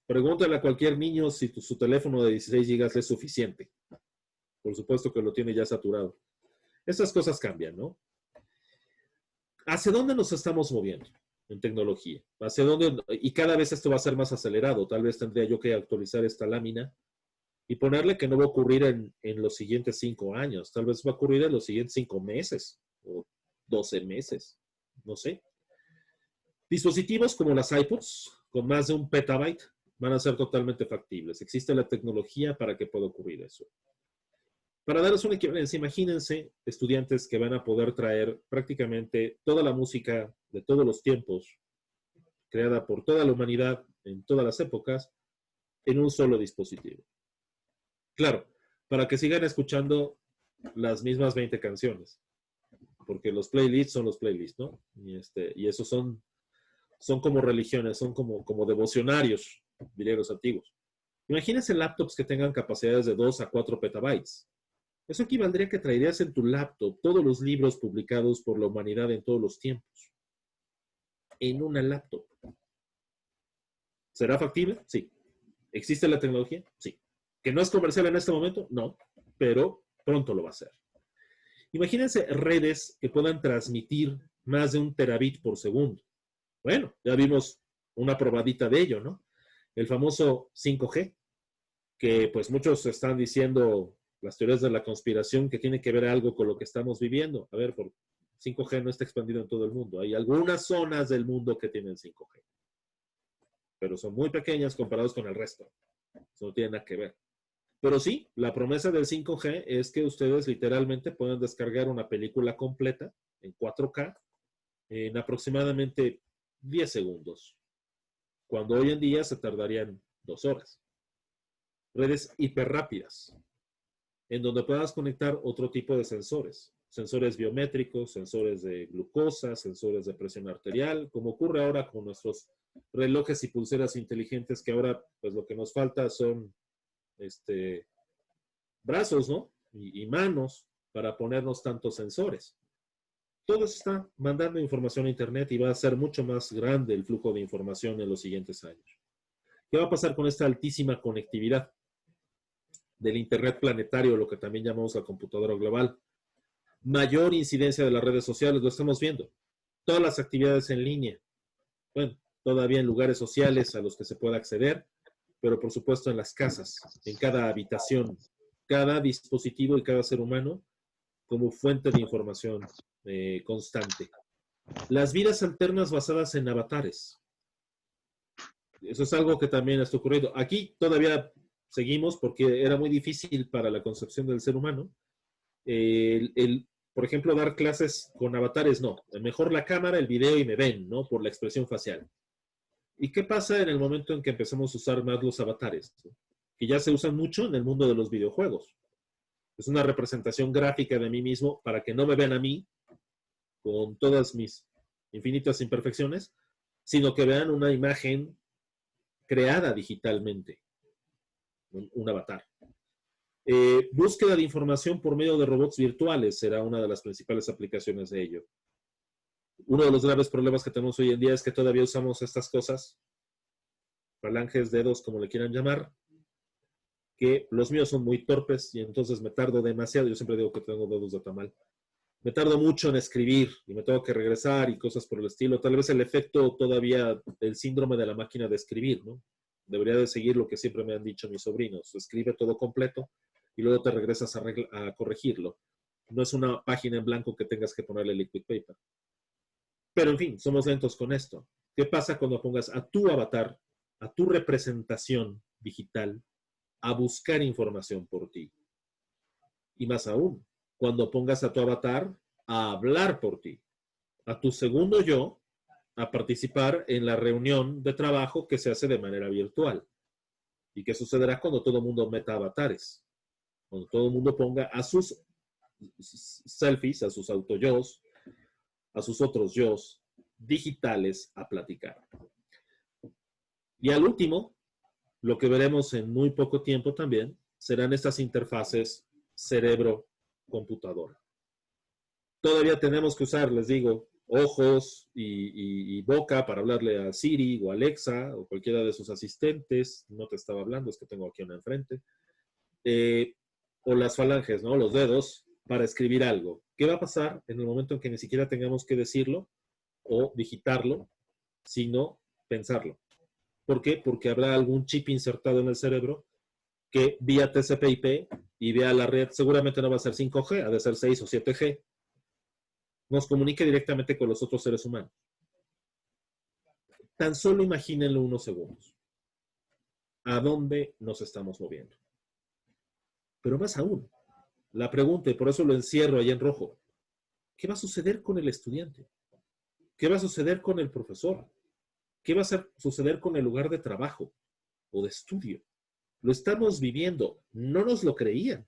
Pregúntale a cualquier niño si su teléfono de 16 gigas es suficiente. Por supuesto que lo tiene ya saturado. Estas cosas cambian, ¿no? ¿Hacia dónde nos estamos moviendo en tecnología? ¿Hacia dónde? Y cada vez esto va a ser más acelerado. Tal vez tendría yo que actualizar esta lámina y ponerle que no va a ocurrir en los siguientes 5 años. Tal vez va a ocurrir en los siguientes 5 meses o 12 meses. No sé. Dispositivos como las iPods con más de 1 petabyte van a ser totalmente factibles. Existe la tecnología para que pueda ocurrir eso. Para daros una equivalencia, imagínense estudiantes que van a poder traer prácticamente toda la música de todos los tiempos, creada por toda la humanidad en todas las épocas, en un solo dispositivo. Claro, para que sigan escuchando las mismas 20 canciones, porque los playlists son los playlists, ¿no? Y esos son como religiones, son como devocionarios, dirían los antiguos. Imagínense laptops que tengan capacidades de 2 a 4 petabytes. Eso equivaldría a que traerías en tu laptop todos los libros publicados por la humanidad en todos los tiempos. En una laptop. ¿Será factible? Sí. ¿Existe la tecnología? Sí. ¿Que no es comercial en este momento? No. Pero pronto lo va a ser. Imagínense redes que puedan transmitir más de 1 terabit por segundo. Bueno, ya vimos una probadita de ello, ¿no? El famoso 5G, que pues muchos están diciendo, las teorías de la conspiración, que tiene que ver algo con lo que estamos viviendo. A ver, por 5G no está expandido en todo el mundo. Hay algunas zonas del mundo que tienen 5G, pero son muy pequeñas comparados con el resto. Eso no tiene nada que ver. Pero sí, la promesa del 5G es que ustedes literalmente pueden descargar una película completa en 4K en aproximadamente 10 segundos, cuando hoy en día se tardarían 2 horas. Redes hiperrápidas, en donde puedas conectar otro tipo de sensores. Sensores biométricos, sensores de glucosa, sensores de presión arterial, como ocurre ahora con nuestros relojes y pulseras inteligentes, que ahora pues lo que nos falta son brazos, ¿no? Y manos para ponernos tantos sensores. Todo eso está mandando información a Internet y va a ser mucho más grande el flujo de información en los siguientes años. ¿Qué va a pasar con esta altísima conectividad del Internet planetario, lo que también llamamos la computadora global? Mayor incidencia de las redes sociales, lo estamos viendo. Todas las actividades en línea. Bueno, todavía en lugares sociales a los que se pueda acceder, pero por supuesto en las casas, en cada habitación, cada dispositivo y cada ser humano como fuente de información constante. Las vidas alternas basadas en avatares. Eso es algo que también está ocurriendo. Aquí todavía seguimos porque era muy difícil para la concepción del ser humano. Por ejemplo, dar clases con avatares, no. Mejor la cámara, el video y me ven, ¿no? Por la expresión facial. ¿Y qué pasa en el momento en que empezamos a usar más los avatares? Que ya se usan mucho en el mundo de los videojuegos. Es una representación gráfica de mí mismo para que no me vean a mí con todas mis infinitas imperfecciones, sino que vean una imagen creada digitalmente, un avatar. Búsqueda de información por medio de robots virtuales será una de las principales aplicaciones de ello. Uno de los graves problemas que tenemos hoy en día es que todavía usamos estas cosas, falanges, dedos, como le quieran llamar, que los míos son muy torpes y entonces me tardo demasiado. Yo siempre digo que tengo dedos de tamal. Me tardo mucho en escribir y me tengo que regresar y cosas por el estilo. Tal vez el efecto todavía del síndrome de la máquina de escribir, ¿no? Debería de seguir lo que siempre me han dicho mis sobrinos. Escribe todo completo y luego te regresas a corregirlo. No es una página en blanco que tengas que ponerle liquid paper. Pero en fin, somos lentos con esto. ¿Qué pasa cuando pongas a tu avatar, a tu representación digital, a buscar información por ti? Y más aún, cuando pongas a tu avatar a hablar por ti, a tu segundo yo, a participar en la reunión de trabajo que se hace de manera virtual. ¿Y qué sucederá cuando todo el mundo meta avatares? Cuando todo el mundo ponga a sus selfies, a sus autoyos, a sus otros yos digitales a platicar. Y al último, lo que veremos en muy poco tiempo también, serán estas interfaces cerebro-computadora. Todavía tenemos que usar, les digo, ojos y boca para hablarle a Siri o Alexa o cualquiera de sus asistentes. No te estaba hablando, es que tengo aquí una enfrente. O las falanges, ¿no? Los dedos para escribir algo. ¿Qué va a pasar en el momento en que ni siquiera tengamos que decirlo o digitarlo, sino pensarlo? ¿Por qué? Porque habrá algún chip insertado en el cerebro que vía TCP/IP y vía la red, seguramente no va a ser 5G, ha de ser 6 o 7G, nos comunique directamente con los otros seres humanos. Tan solo imagínenlo unos segundos. ¿A dónde nos estamos moviendo? Pero más aún, la pregunta, y por eso lo encierro ahí en rojo, ¿qué va a suceder con el estudiante? ¿Qué va a suceder con el profesor? ¿Qué va a suceder con el lugar de trabajo o de estudio? Lo estamos viviendo. No nos lo creían.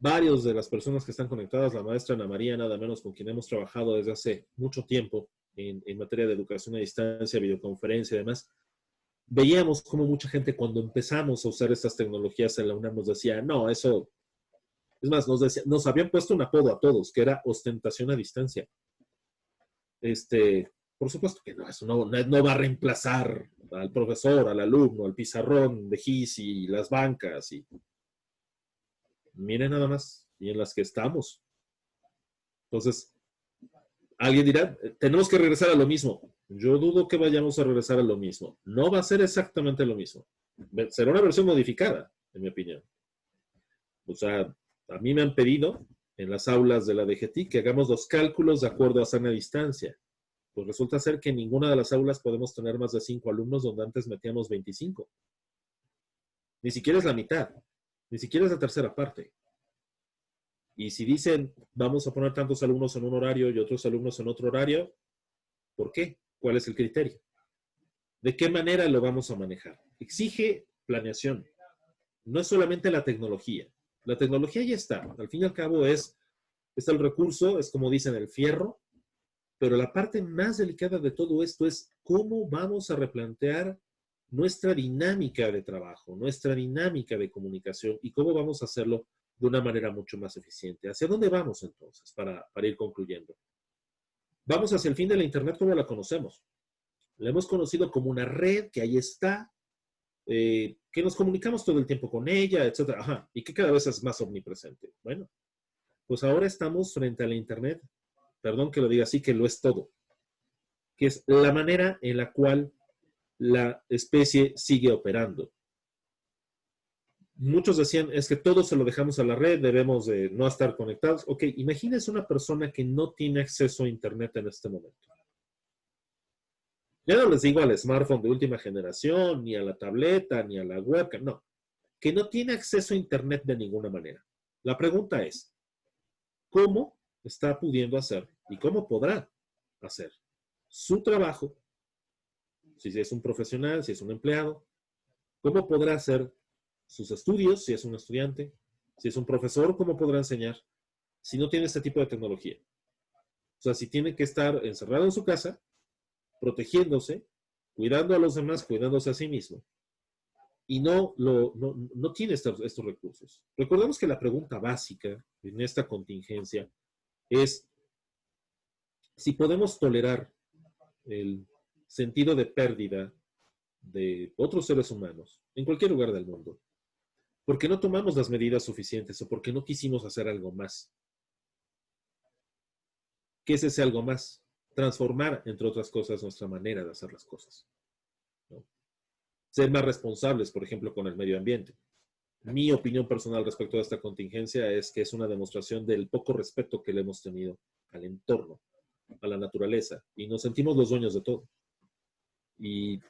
Varios de las personas que están conectadas, la maestra Ana María, nada menos, con quien hemos trabajado desde hace mucho tiempo en materia de educación a distancia, videoconferencia y demás, veíamos como mucha gente cuando empezamos a usar estas tecnologías en la UNAM nos decía, no, eso, es más, nos habían puesto un apodo a todos, que era ostentación a distancia. Por supuesto que no, eso no va a reemplazar al profesor, al alumno, al pizarrón de GIS y las bancas. Y miren nada más, y en las que estamos. Entonces, alguien dirá, tenemos que regresar a lo mismo. Yo dudo que vayamos a regresar a lo mismo. No va a ser exactamente lo mismo. Será una versión modificada, en mi opinión. O sea, a mí me han pedido en las aulas de la DGT que hagamos los cálculos de acuerdo a sana distancia. Pues resulta ser que en ninguna de las aulas podemos tener más de 5 alumnos donde antes metíamos 25. Ni siquiera es la mitad. Ni siquiera es la tercera parte. Y si dicen, vamos a poner tantos alumnos en un horario y otros alumnos en otro horario, ¿por qué? ¿Cuál es el criterio? ¿De qué manera lo vamos a manejar? Exige planeación. No es solamente la tecnología. La tecnología ya está. Al fin y al cabo está el recurso, es como dicen, el fierro. Pero la parte más delicada de todo esto es cómo vamos a replantear nuestra dinámica de trabajo, nuestra dinámica de comunicación y cómo vamos a hacerlo de una manera mucho más eficiente. ¿Hacia dónde vamos entonces para ir concluyendo? Vamos hacia el fin de la Internet como la conocemos. La hemos conocido como una red que ahí está, que nos comunicamos todo el tiempo con ella, etc. Ajá, y que cada vez es más omnipresente. Bueno, pues ahora estamos frente a la Internet, perdón que lo diga así, que lo es todo, que es la manera en la cual la especie sigue operando. Muchos decían, es que todo se lo dejamos a la red, debemos de no estar conectados. Ok, imagínense una persona que no tiene acceso a Internet en este momento. Ya no les digo al smartphone de última generación, ni a la tableta, ni a la webcam, no. Que no tiene acceso a Internet de ninguna manera. La pregunta es, ¿cómo está pudiendo hacer y cómo podrá hacer su trabajo? Si es un profesional, si es un empleado, ¿cómo podrá hacer sus estudios, si es un estudiante? Si es un profesor, ¿cómo podrá enseñar si no tiene este tipo de tecnología? O sea, si tiene que estar encerrado en su casa, protegiéndose, cuidando a los demás, cuidándose a sí mismo, y no tiene estos recursos. Recordemos que la pregunta básica en esta contingencia es si podemos tolerar el sentido de pérdida de otros seres humanos en cualquier lugar del mundo. ¿Por qué no tomamos las medidas suficientes o por qué no quisimos hacer algo más? ¿Qué es ese algo más? Transformar, entre otras cosas, nuestra manera de hacer las cosas, ¿no? Ser más responsables, por ejemplo, con el medio ambiente. Mi opinión personal respecto a esta contingencia es que es una demostración del poco respeto que le hemos tenido al entorno, a la naturaleza, y nos sentimos los dueños de todo. Y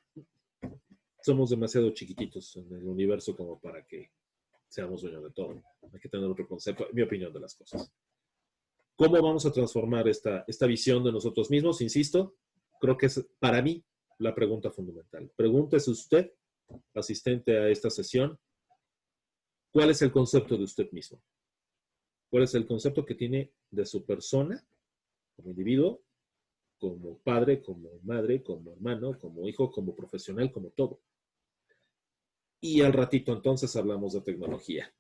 somos demasiado chiquititos en el universo como para que seamos dueños de todo. Hay que tener otro concepto, mi opinión de las cosas. ¿Cómo vamos a transformar esta visión de nosotros mismos? Insisto, creo que es para mí la pregunta fundamental. Pregúntese usted, asistente a esta sesión, ¿cuál es el concepto de usted mismo? ¿Cuál es el concepto que tiene de su persona como individuo, como padre, como madre, como hermano, como hijo, como profesional, como todo? Y al ratito entonces hablamos de tecnología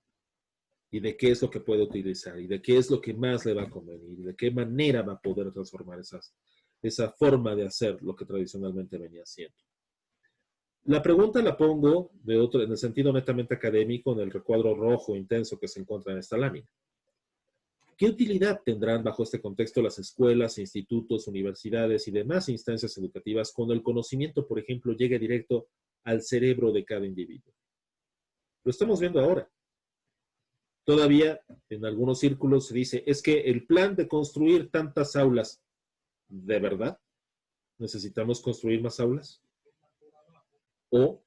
y de qué es lo que puede utilizar y de qué es lo que más le va a convenir y de qué manera va a poder transformar esa forma de hacer lo que tradicionalmente venía haciendo. La pregunta la pongo en el sentido netamente académico en el recuadro rojo intenso que se encuentra en esta lámina. ¿Qué utilidad tendrán bajo este contexto las escuelas, institutos, universidades y demás instancias educativas cuando el conocimiento, por ejemplo, llegue directo al cerebro de cada individuo? Lo estamos viendo ahora. Todavía en algunos círculos se dice, es que el plan de construir tantas aulas, ¿de verdad necesitamos construir más aulas? ¿O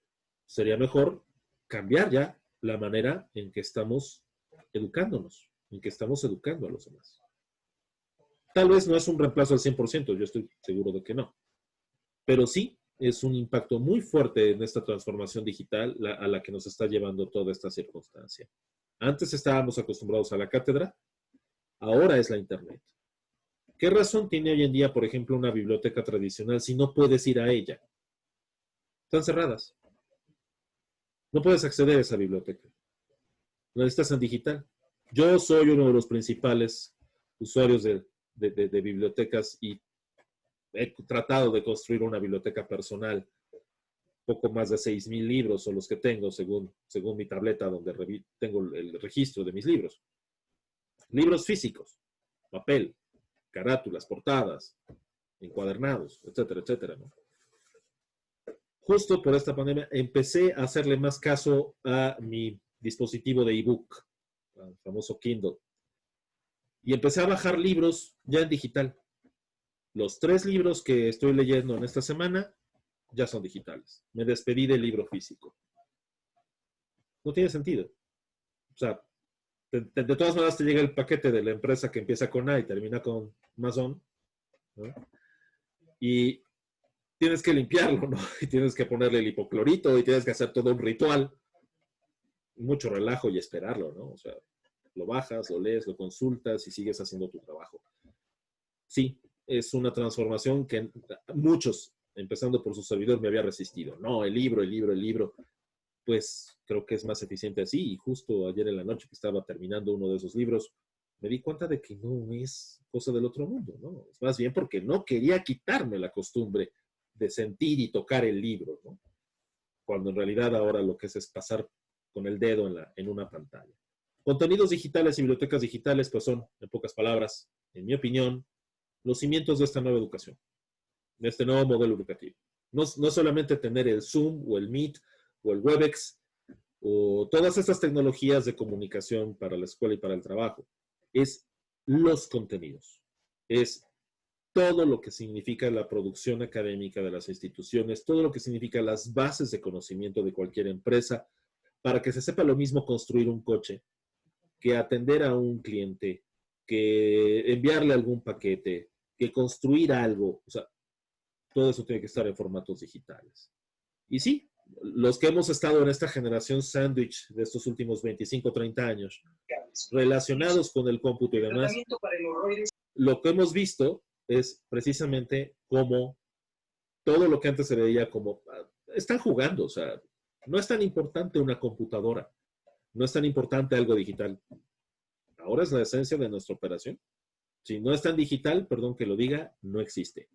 sería mejor cambiar ya la manera en que estamos educándonos, en que estamos educando a los demás? Tal vez no es un reemplazo al 100%, yo estoy seguro de que no. Pero sí es un impacto muy fuerte en esta transformación digital a la que nos está llevando toda esta circunstancia. Antes estábamos acostumbrados a la cátedra, ahora es la Internet. ¿Qué razón tiene hoy en día, por ejemplo, una biblioteca tradicional si no puedes ir a ella? Están cerradas. No puedes acceder a esa biblioteca. Lo necesitas en digital. Yo soy uno de los principales usuarios de bibliotecas y he tratado de construir una biblioteca personal. Poco más de 6,000 libros son los que tengo según mi tableta donde tengo el registro de mis libros. Libros físicos, papel, carátulas, portadas, encuadernados, etcétera, etcétera, ¿no? Justo por esta pandemia empecé a hacerle más caso a mi dispositivo de ebook, el famoso Kindle, y empecé a bajar libros ya en digital. Los 3 libros que estoy leyendo en esta semana ya son digitales. Me despedí del libro físico. No tiene sentido. O sea, de todas maneras te llega el paquete de la empresa que empieza con A y termina con Amazon, ¿no? Y tienes que limpiarlo, ¿no? Y tienes que ponerle el hipoclorito y tienes que hacer todo un ritual. Mucho relajo y esperarlo, ¿no? O sea, lo bajas, lo lees, lo consultas y sigues haciendo tu trabajo. Sí, es una transformación que muchos, empezando por su servidor, me había resistido. No, el libro. Pues creo que es más eficiente así. Y justo ayer en la noche que estaba terminando uno de esos libros, me di cuenta de que no es cosa del otro mundo, ¿no? Es más bien porque no quería quitarme la costumbre de sentir y tocar el libro, ¿no? Cuando en realidad ahora lo que es pasar con el dedo en una pantalla. Contenidos digitales y bibliotecas digitales, pues son, en pocas palabras, en mi opinión, los cimientos de esta nueva educación, de este nuevo modelo educativo. No solamente tener el Zoom o el Meet o el Webex o todas estas tecnologías de comunicación para la escuela y para el trabajo. Es los contenidos. Es todo lo que significa la producción académica de las instituciones, todo lo que significa las bases de conocimiento de cualquier empresa, para que se sepa lo mismo construir un coche, que atender a un cliente, que enviarle algún paquete, que construir algo. O sea, todo eso tiene que estar en formatos digitales. Y sí, los que hemos estado en esta generación sándwich de estos últimos 25, 30 años, relacionados con el cómputo y demás, lo que hemos visto es precisamente cómo todo lo que antes se veía como, están jugando, o sea, no es tan importante una computadora, no es tan importante algo digital. Ahora es la esencia de nuestra operación. Si no es tan digital, perdón que lo diga, no existe.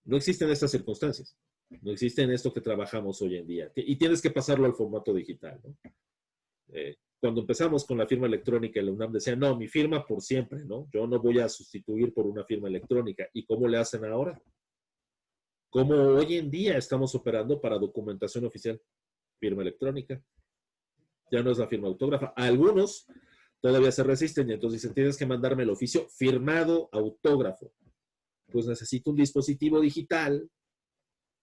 No existen estas circunstancias. No existe en esto que trabajamos hoy en día. Y tienes que pasarlo al formato digital, ¿no? Cuando empezamos con la firma electrónica, la UNAM decía, no, mi firma por siempre, ¿no? Yo no voy a sustituir por una firma electrónica. ¿Y cómo le hacen ahora? ¿Cómo hoy en día estamos operando para documentación oficial? Firma electrónica. Ya no es la firma autógrafa. Algunos todavía se resisten y entonces dicen, tienes que mandarme el oficio firmado autógrafo. Pues necesito un dispositivo digital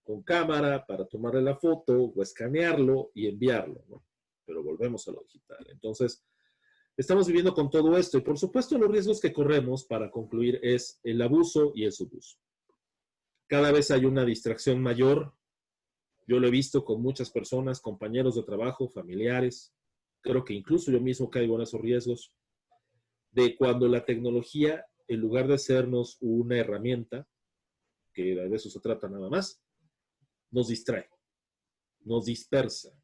con cámara para tomarle la foto o escanearlo y enviarlo, ¿no? Pero volvemos a lo digital. Entonces, estamos viviendo con todo esto y por supuesto los riesgos que corremos, para concluir, es el abuso y el subuso. Cada vez hay una distracción mayor. Yo lo he visto con muchas personas, compañeros de trabajo, familiares. Creo que incluso yo mismo caigo en esos riesgos de cuando la tecnología, en lugar de sernos una herramienta, que de eso se trata nada más, nos distrae, nos dispersa.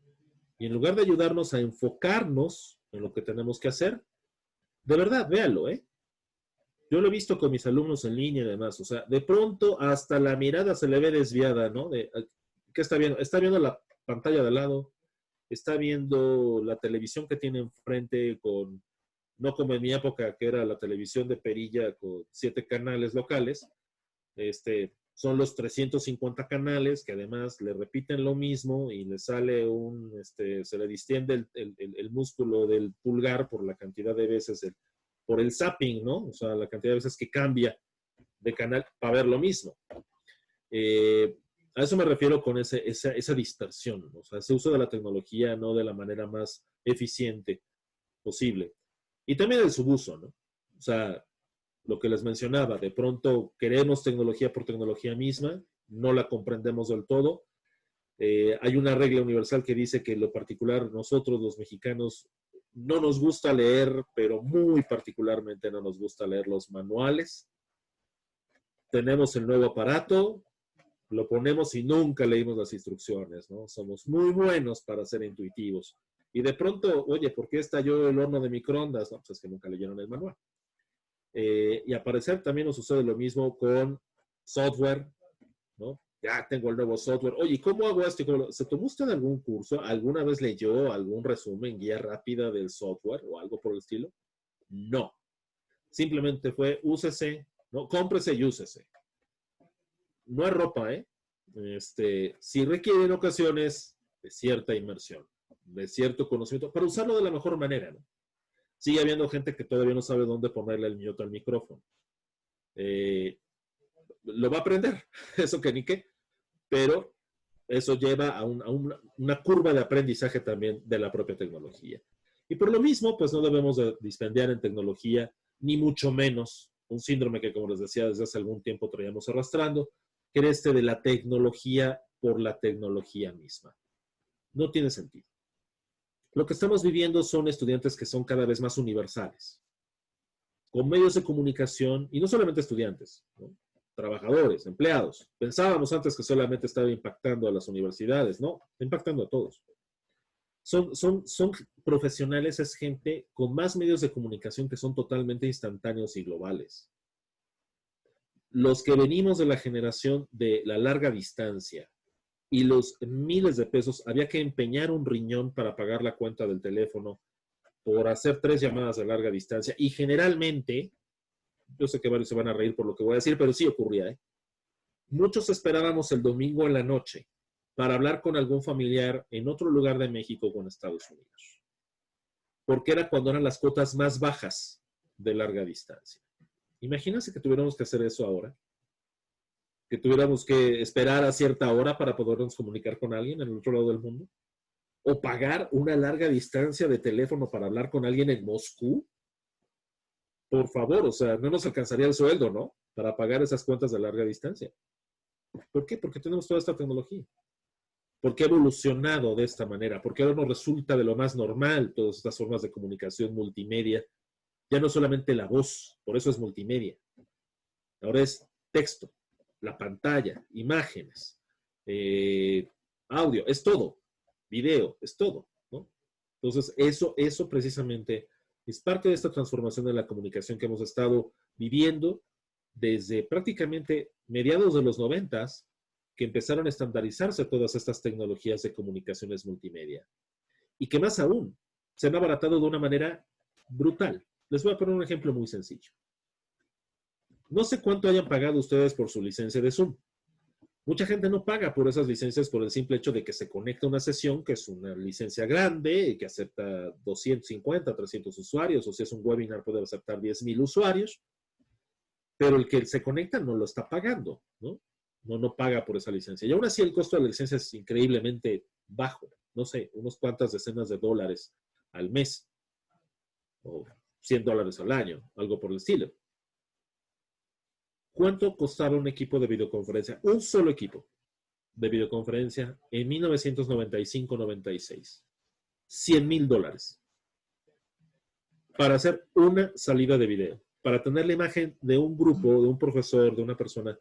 Y en lugar de ayudarnos a enfocarnos en lo que tenemos que hacer, de verdad, véanlo, ¿eh? Yo lo he visto con mis alumnos en línea y demás. O sea, de pronto hasta la mirada se le ve desviada, ¿no? ¿Qué está viendo? Está viendo la pantalla de al lado, está viendo la televisión que tiene enfrente con, no como en mi época, que era la televisión de perilla con 7 canales locales. Son los 350 canales que además le repiten lo mismo y le sale se le distiende el músculo del pulgar por la cantidad de veces, por el zapping, ¿no? O sea, la cantidad de veces que cambia de canal para ver lo mismo. A eso me refiero con esa dispersión, ¿no? O sea, ese uso de la tecnología no de la manera más eficiente posible. Y también el subuso, ¿no? O sea, lo que les mencionaba, de pronto queremos tecnología por tecnología misma, no la comprendemos del todo. Hay una regla universal que dice que en lo particular nosotros los mexicanos no nos gusta leer, pero muy particularmente no nos gusta leer los manuales. Tenemos el nuevo aparato, lo ponemos y nunca leímos las instrucciones, ¿no? Somos muy buenos para ser intuitivos. Y de pronto, oye, ¿por qué estalló el horno de microondas? No, pues es que nunca leyeron el manual. Y al parecer también nos sucede lo mismo con software, ¿no? Ya tengo el nuevo software. Oye, ¿cómo hago esto? ¿Se tomó usted algún curso? ¿Alguna vez leyó algún resumen, guía rápida del software o algo por el estilo? No. Simplemente fue úsese, ¿no? Cómprese y úsese. No es ropa, ¿eh? Sí requiere en ocasiones de cierta inmersión, de cierto conocimiento, para usarlo de la mejor manera, ¿no? Sigue habiendo gente que todavía no sabe dónde ponerle el mute al micrófono. Lo va a aprender, eso que ni qué, pero eso lleva a una curva de aprendizaje también de la propia tecnología. Y por lo mismo, pues no debemos de dispendiar en tecnología, ni mucho menos un síndrome que, como les decía, desde hace algún tiempo traíamos arrastrando, que era de la tecnología por la tecnología misma. No tiene sentido. Lo que estamos viviendo son estudiantes que son cada vez más universales, con medios de comunicación, y no solamente estudiantes, ¿no? Trabajadores, empleados. Pensábamos antes que solamente estaba impactando a las universidades, no, está impactando a todos. Son profesionales, es gente con más medios de comunicación que son totalmente instantáneos y globales. Los que venimos de la generación de la larga distancia y los miles de pesos, había que empeñar un riñón para pagar la cuenta del teléfono por hacer 3 llamadas de larga distancia. Y generalmente, yo sé que varios se van a reír por lo que voy a decir, pero sí ocurría, ¿eh? Muchos esperábamos el domingo en la noche para hablar con algún familiar en otro lugar de México o en Estados Unidos. Porque era cuando eran las cuotas más bajas de larga distancia. Imagínense que tuviéramos que hacer eso ahora. Que tuviéramos que esperar a cierta hora para podernos comunicar con alguien en el otro lado del mundo. O pagar una larga distancia de teléfono para hablar con alguien en Moscú. Por favor, o sea, no nos alcanzaría el sueldo, ¿no? Para pagar esas cuentas de larga distancia. ¿Por qué? Porque tenemos toda esta tecnología. Porque ha evolucionado de esta manera. Porque ahora nos resulta de lo más normal todas estas formas de comunicación multimedia. Ya no solamente la voz, por eso es multimedia. Ahora es texto, la pantalla, imágenes, audio, es todo. Video, es todo, ¿no? Entonces, eso precisamente es parte de esta transformación de la comunicación que hemos estado viviendo desde prácticamente mediados de los 90s, que empezaron a estandarizarse todas estas tecnologías de comunicaciones multimedia. Y que más aún, se han abaratado de una manera brutal. Les voy a poner un ejemplo muy sencillo. No sé cuánto hayan pagado ustedes por su licencia de Zoom. Mucha gente no paga por esas licencias por el simple hecho de que se conecta a una sesión, que es una licencia grande y que acepta 250, 300 usuarios, o si es un webinar puede aceptar 10,000 usuarios, pero el que se conecta no lo está pagando, ¿no? No paga por esa licencia. Y aún así el costo de la licencia es increíblemente bajo, no sé, unos cuantas decenas de dólares al mes, o $100 al año, algo por el estilo. ¿Cuánto costaba un equipo de videoconferencia? Un solo equipo de videoconferencia en 1995-96. $100,000 para hacer una salida de video, para tener la imagen de un grupo, de un profesor, de una persona,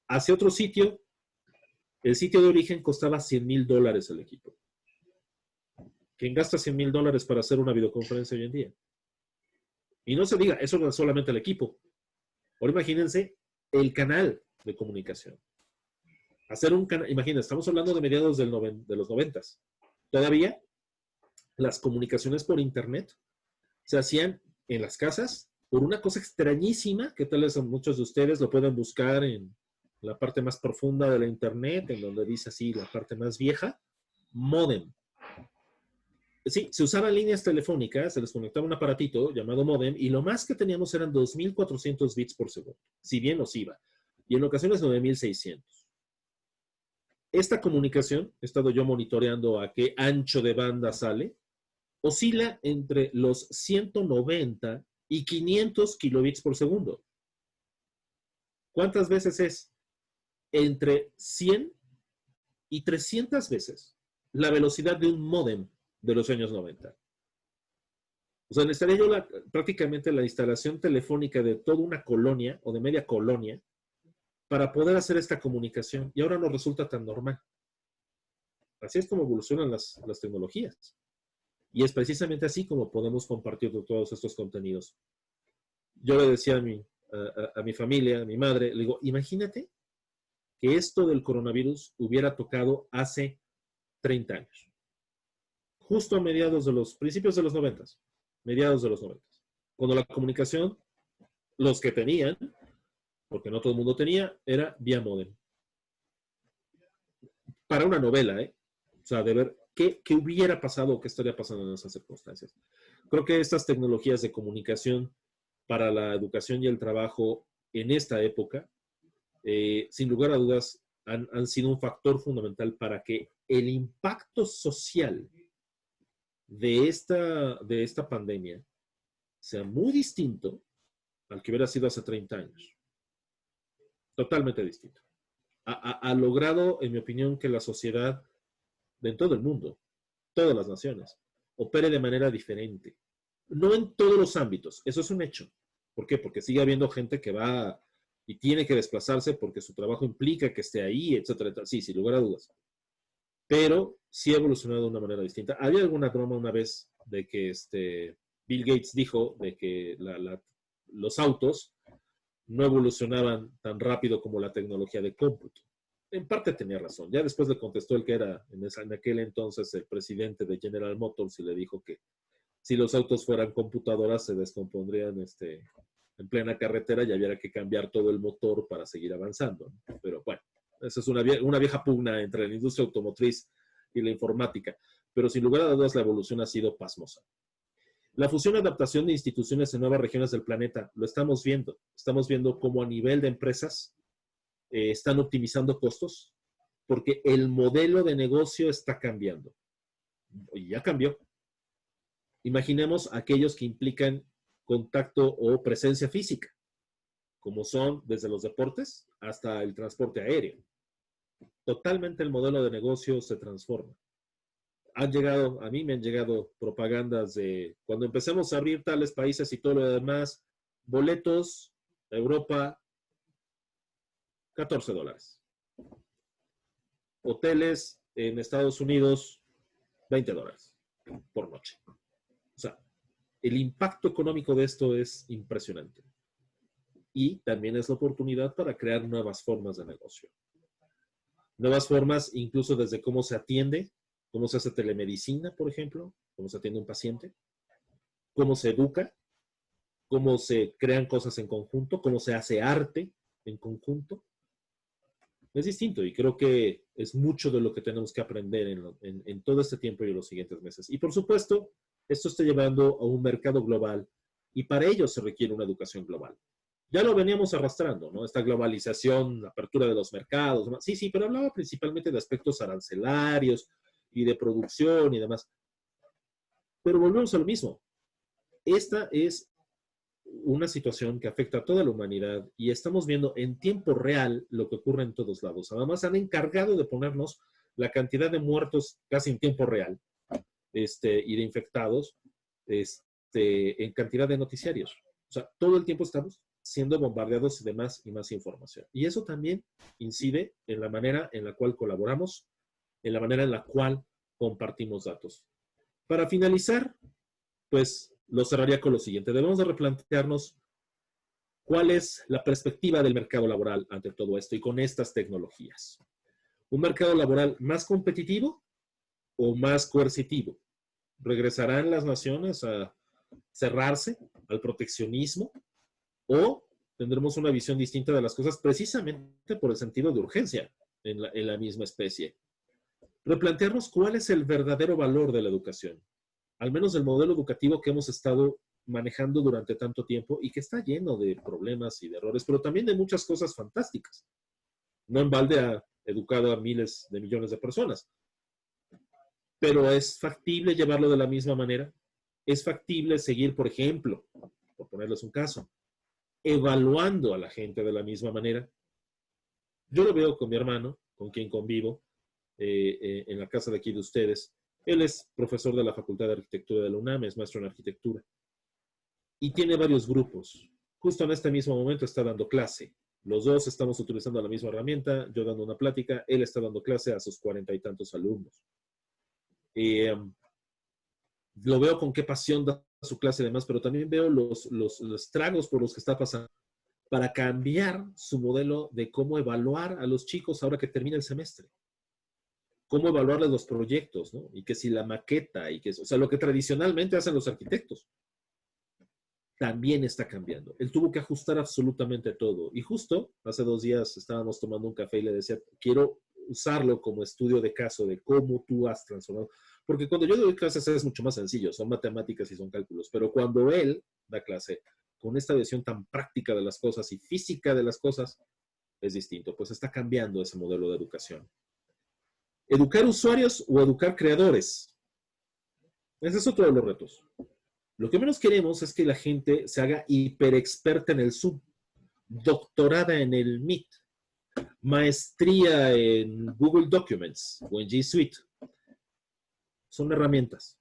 hacia otro sitio. El sitio de origen costaba $100,000 el equipo. ¿Quién gasta $100,000 para hacer una videoconferencia hoy en día? Y no se diga, eso no es solamente el equipo. Ahora imagínense el canal de comunicación. Hacer un canal, imagínense, estamos hablando de mediados de los 90s. Todavía las comunicaciones por internet se hacían en las casas por una cosa extrañísima que tal vez muchos de ustedes lo pueden buscar en la parte más profunda de la internet, en donde dice así la parte más vieja, módem. Sí, se usaban líneas telefónicas, se les conectaba un aparatito llamado módem y lo más que teníamos eran 2,400 bits por segundo, si bien nos iba, y en ocasiones 9,600. Esta comunicación, he estado yo monitoreando a qué ancho de banda sale, oscila entre los 190 y 500 kilobits por segundo. ¿Cuántas veces es? entre 100 y 300 veces la velocidad de un módem de los años 90. O sea, necesitaría yo prácticamente la instalación telefónica de toda una colonia o de media colonia para poder hacer esta comunicación. Y ahora nos resulta tan normal. Así es como evolucionan las tecnologías. Y es precisamente así como podemos compartir todos estos contenidos. Yo le decía a mi familia, a mi madre, le digo, imagínate que esto del coronavirus hubiera tocado hace 30 años. Justo a principios de los 90, mediados de los 90, cuando la comunicación, los que tenían, porque no todo el mundo tenía, era vía módem. Para una novela, O sea, de ver qué hubiera pasado o qué estaría pasando en esas circunstancias. Creo que estas tecnologías de comunicación para la educación y el trabajo en esta época, sin lugar a dudas, han sido un factor fundamental para que el impacto social de esta pandemia sea muy distinto al que hubiera sido hace 30 años. Totalmente distinto. Ha logrado, en mi opinión, que la sociedad en todo el mundo, todas las naciones, opere de manera diferente. No en todos los ámbitos, eso es un hecho. ¿Por qué? Porque sigue habiendo gente que va y tiene que desplazarse porque su trabajo implica que esté ahí, etcétera, etcétera. Sí, sin lugar a dudas. Pero sí ha evolucionado de una manera distinta. Había alguna broma una vez de que Bill Gates dijo de que los autos no evolucionaban tan rápido como la tecnología de cómputo. En parte tenía razón. Ya después le contestó el que era en aquel entonces el presidente de General Motors y le dijo que si los autos fueran computadoras se descompondrían en plena carretera y había que cambiar todo el motor para seguir avanzando. Pero bueno, esa es una vieja pugna entre la industria automotriz y la informática. Pero sin lugar a dudas la evolución ha sido pasmosa. La fusión y adaptación de instituciones en nuevas regiones del planeta, lo estamos viendo. Estamos viendo cómo a nivel de empresas están optimizando costos porque el modelo de negocio está cambiando. Y ya cambió. Imaginemos aquellos que implican contacto o presencia física, como son desde los deportes hasta el transporte aéreo. Totalmente el modelo de negocio se transforma. A mí me han llegado propagandas de cuando empecemos a abrir tales países y todo lo demás, boletos a Europa, $14. Hoteles en Estados Unidos, $20 por noche. O sea, el impacto económico de esto es impresionante. Y también es la oportunidad para crear nuevas formas de negocio. Nuevas formas, incluso desde cómo se atiende, cómo se hace telemedicina, por ejemplo, cómo se atiende un paciente, cómo se educa, cómo se crean cosas en conjunto, cómo se hace arte en conjunto. Es distinto y creo que es mucho de lo que tenemos que aprender en todo este tiempo y en los siguientes meses. Y por supuesto, esto está llevando a un mercado global y para ello se requiere una educación global. Ya lo veníamos arrastrando, ¿no? Esta globalización, la apertura de los mercados. Sí, pero hablaba principalmente de aspectos arancelarios y de producción y demás. Pero volvemos a lo mismo. Esta es una situación que afecta a toda la humanidad y estamos viendo en tiempo real lo que ocurre en todos lados. Además, han encargado de ponernos la cantidad de muertos casi en tiempo real y de infectados en cantidad de noticiarios. O sea, todo el tiempo estamos siendo bombardeados de más y más información. Y eso también incide en la manera en la cual colaboramos, en la manera en la cual compartimos datos. Para finalizar, pues lo cerraría con lo siguiente. Debemos de replantearnos cuál es la perspectiva del mercado laboral ante todo esto y con estas tecnologías. ¿Un mercado laboral más competitivo o más coercitivo? ¿Regresarán las naciones a cerrarse al proteccionismo o tendremos una visión distinta de las cosas precisamente por el sentido de urgencia en la misma especie? Replantearnos cuál es el verdadero valor de la educación, al menos el modelo educativo que hemos estado manejando durante tanto tiempo y que está lleno de problemas y de errores, pero también de muchas cosas fantásticas. No en balde ha educado a miles de millones de personas. Pero ¿es factible llevarlo de la misma manera? ¿Es factible seguir, por ejemplo, por ponerles un caso, evaluando a la gente de la misma manera? Yo lo veo con mi hermano, con quien convivo, en la casa de aquí de ustedes. Él es profesor de la Facultad de Arquitectura de la UNAM, es maestro en arquitectura. Y tiene varios grupos. Justo en este mismo momento está dando clase. Los dos estamos utilizando la misma herramienta, yo dando una plática, él está dando clase a sus 40 y tantos alumnos. Lo veo con qué pasión da su clase y demás, pero también veo los tragos por los que está pasando para cambiar su modelo de cómo evaluar a los chicos ahora que termina el semestre. Cómo evaluarles los proyectos, ¿no? Y que si la maqueta, y que, o sea, lo que tradicionalmente hacen los arquitectos, también está cambiando. Él tuvo que ajustar absolutamente todo. Y justo hace 2 días estábamos tomando un café y le decía, quiero usarlo como estudio de caso de cómo tú has transformado. Porque cuando yo doy clases es mucho más sencillo, son matemáticas y son cálculos. Pero cuando él da clase con esta visión tan práctica de las cosas y física de las cosas, es distinto. Pues está cambiando ese modelo de educación. ¿Educar usuarios o educar creadores? Ese es otro de los retos. Lo que menos queremos es que la gente se haga hiperexperta en el Zoom, doctorada en el Meet, maestría en Google Documents o en G Suite. Son herramientas.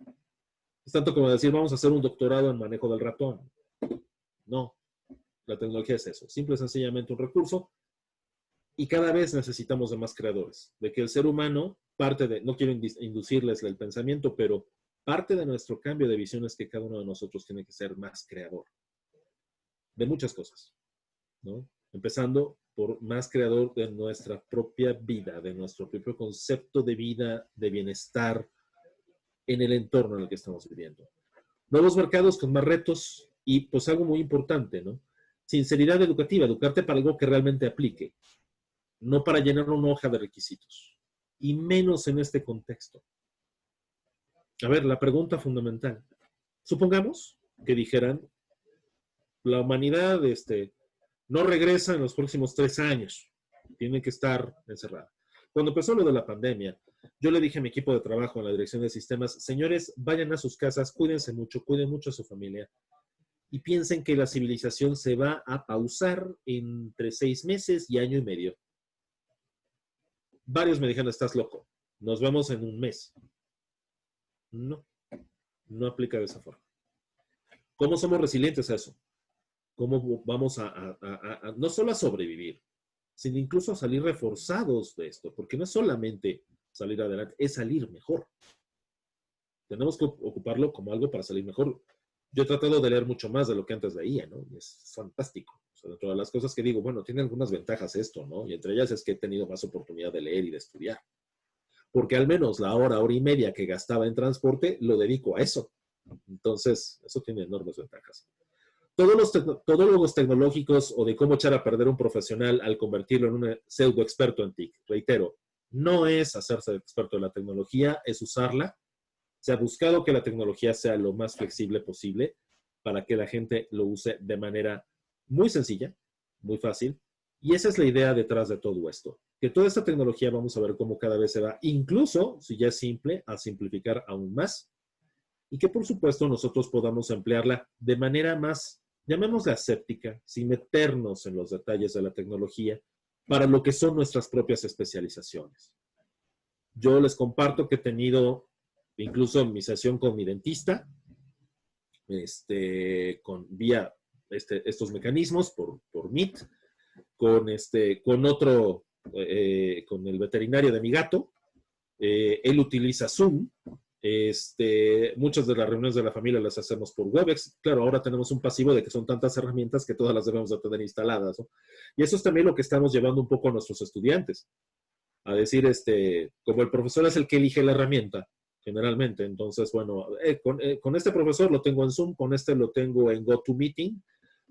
Es tanto como decir, vamos a hacer un doctorado en manejo del ratón. No, la tecnología es eso. Simple y sencillamente un recurso. Y cada vez necesitamos de más creadores. De que el ser humano, parte de, no quiero inducirles el pensamiento, pero parte de nuestro cambio de visión es que cada uno de nosotros tiene que ser más creador. De muchas cosas, ¿no? Empezando por más creador de nuestra propia vida, de nuestro propio concepto de vida, de bienestar en el entorno en el que estamos viviendo. Nuevos mercados con más retos y pues algo muy importante, ¿no? Sinceridad educativa, educarte para algo que realmente aplique, no para llenar una hoja de requisitos, y menos en este contexto. A ver, la pregunta fundamental. Supongamos que dijeran, la humanidad no regresa en los próximos 3 años. Tiene que estar encerrada. Cuando empezó lo de la pandemia, yo le dije a mi equipo de trabajo en la dirección de sistemas, señores, vayan a sus casas, cuídense mucho, cuiden mucho a su familia y piensen que la civilización se va a pausar entre 6 meses y año y medio. Varios me dijeron, estás loco, nos vemos en un mes. No, no aplica de esa forma. ¿Cómo somos resilientes a eso? ¿Cómo vamos a no solo a sobrevivir, sino incluso a salir reforzados de esto? Porque no es solamente salir adelante, es salir mejor. Tenemos que ocuparlo como algo para salir mejor. Yo he tratado de leer mucho más de lo que antes leía, ¿no? Y es fantástico. O sea, dentro de las cosas que digo, bueno, tiene algunas ventajas esto, ¿no? Y entre ellas es que he tenido más oportunidad de leer y de estudiar. Porque al menos la hora y media que gastaba en transporte lo dedico a eso. Entonces, eso tiene enormes ventajas. Todos los todólogos tecnológicos o de cómo echar a perder un profesional al convertirlo en un pseudo experto en TIC, reitero, no es hacerse experto en la tecnología, es usarla. Se ha buscado que la tecnología sea lo más flexible posible para que la gente lo use de manera muy sencilla, muy fácil. Y esa es la idea detrás de todo esto. Que toda esta tecnología vamos a ver cómo cada vez se va, incluso si ya es simple, a simplificar aún más. Y que por supuesto nosotros podamos emplearla de manera más, llamémosla aséptica, sin meternos en los detalles de la tecnología, para lo que son nuestras propias especializaciones. Yo les comparto que he tenido, incluso en mi sesión con mi dentista, vía estos mecanismos por Meet, con otro, con el veterinario de mi gato. Él utiliza Zoom. Muchas de las reuniones de la familia las hacemos por Webex. Claro, ahora tenemos un pasivo de que son tantas herramientas que todas las debemos de tener instaladas, ¿no? Y eso es también lo que estamos llevando un poco a nuestros estudiantes. A decir, como el profesor es el que elige la herramienta, generalmente, entonces, bueno, con este profesor lo tengo en Zoom, con este lo tengo en GoToMeeting,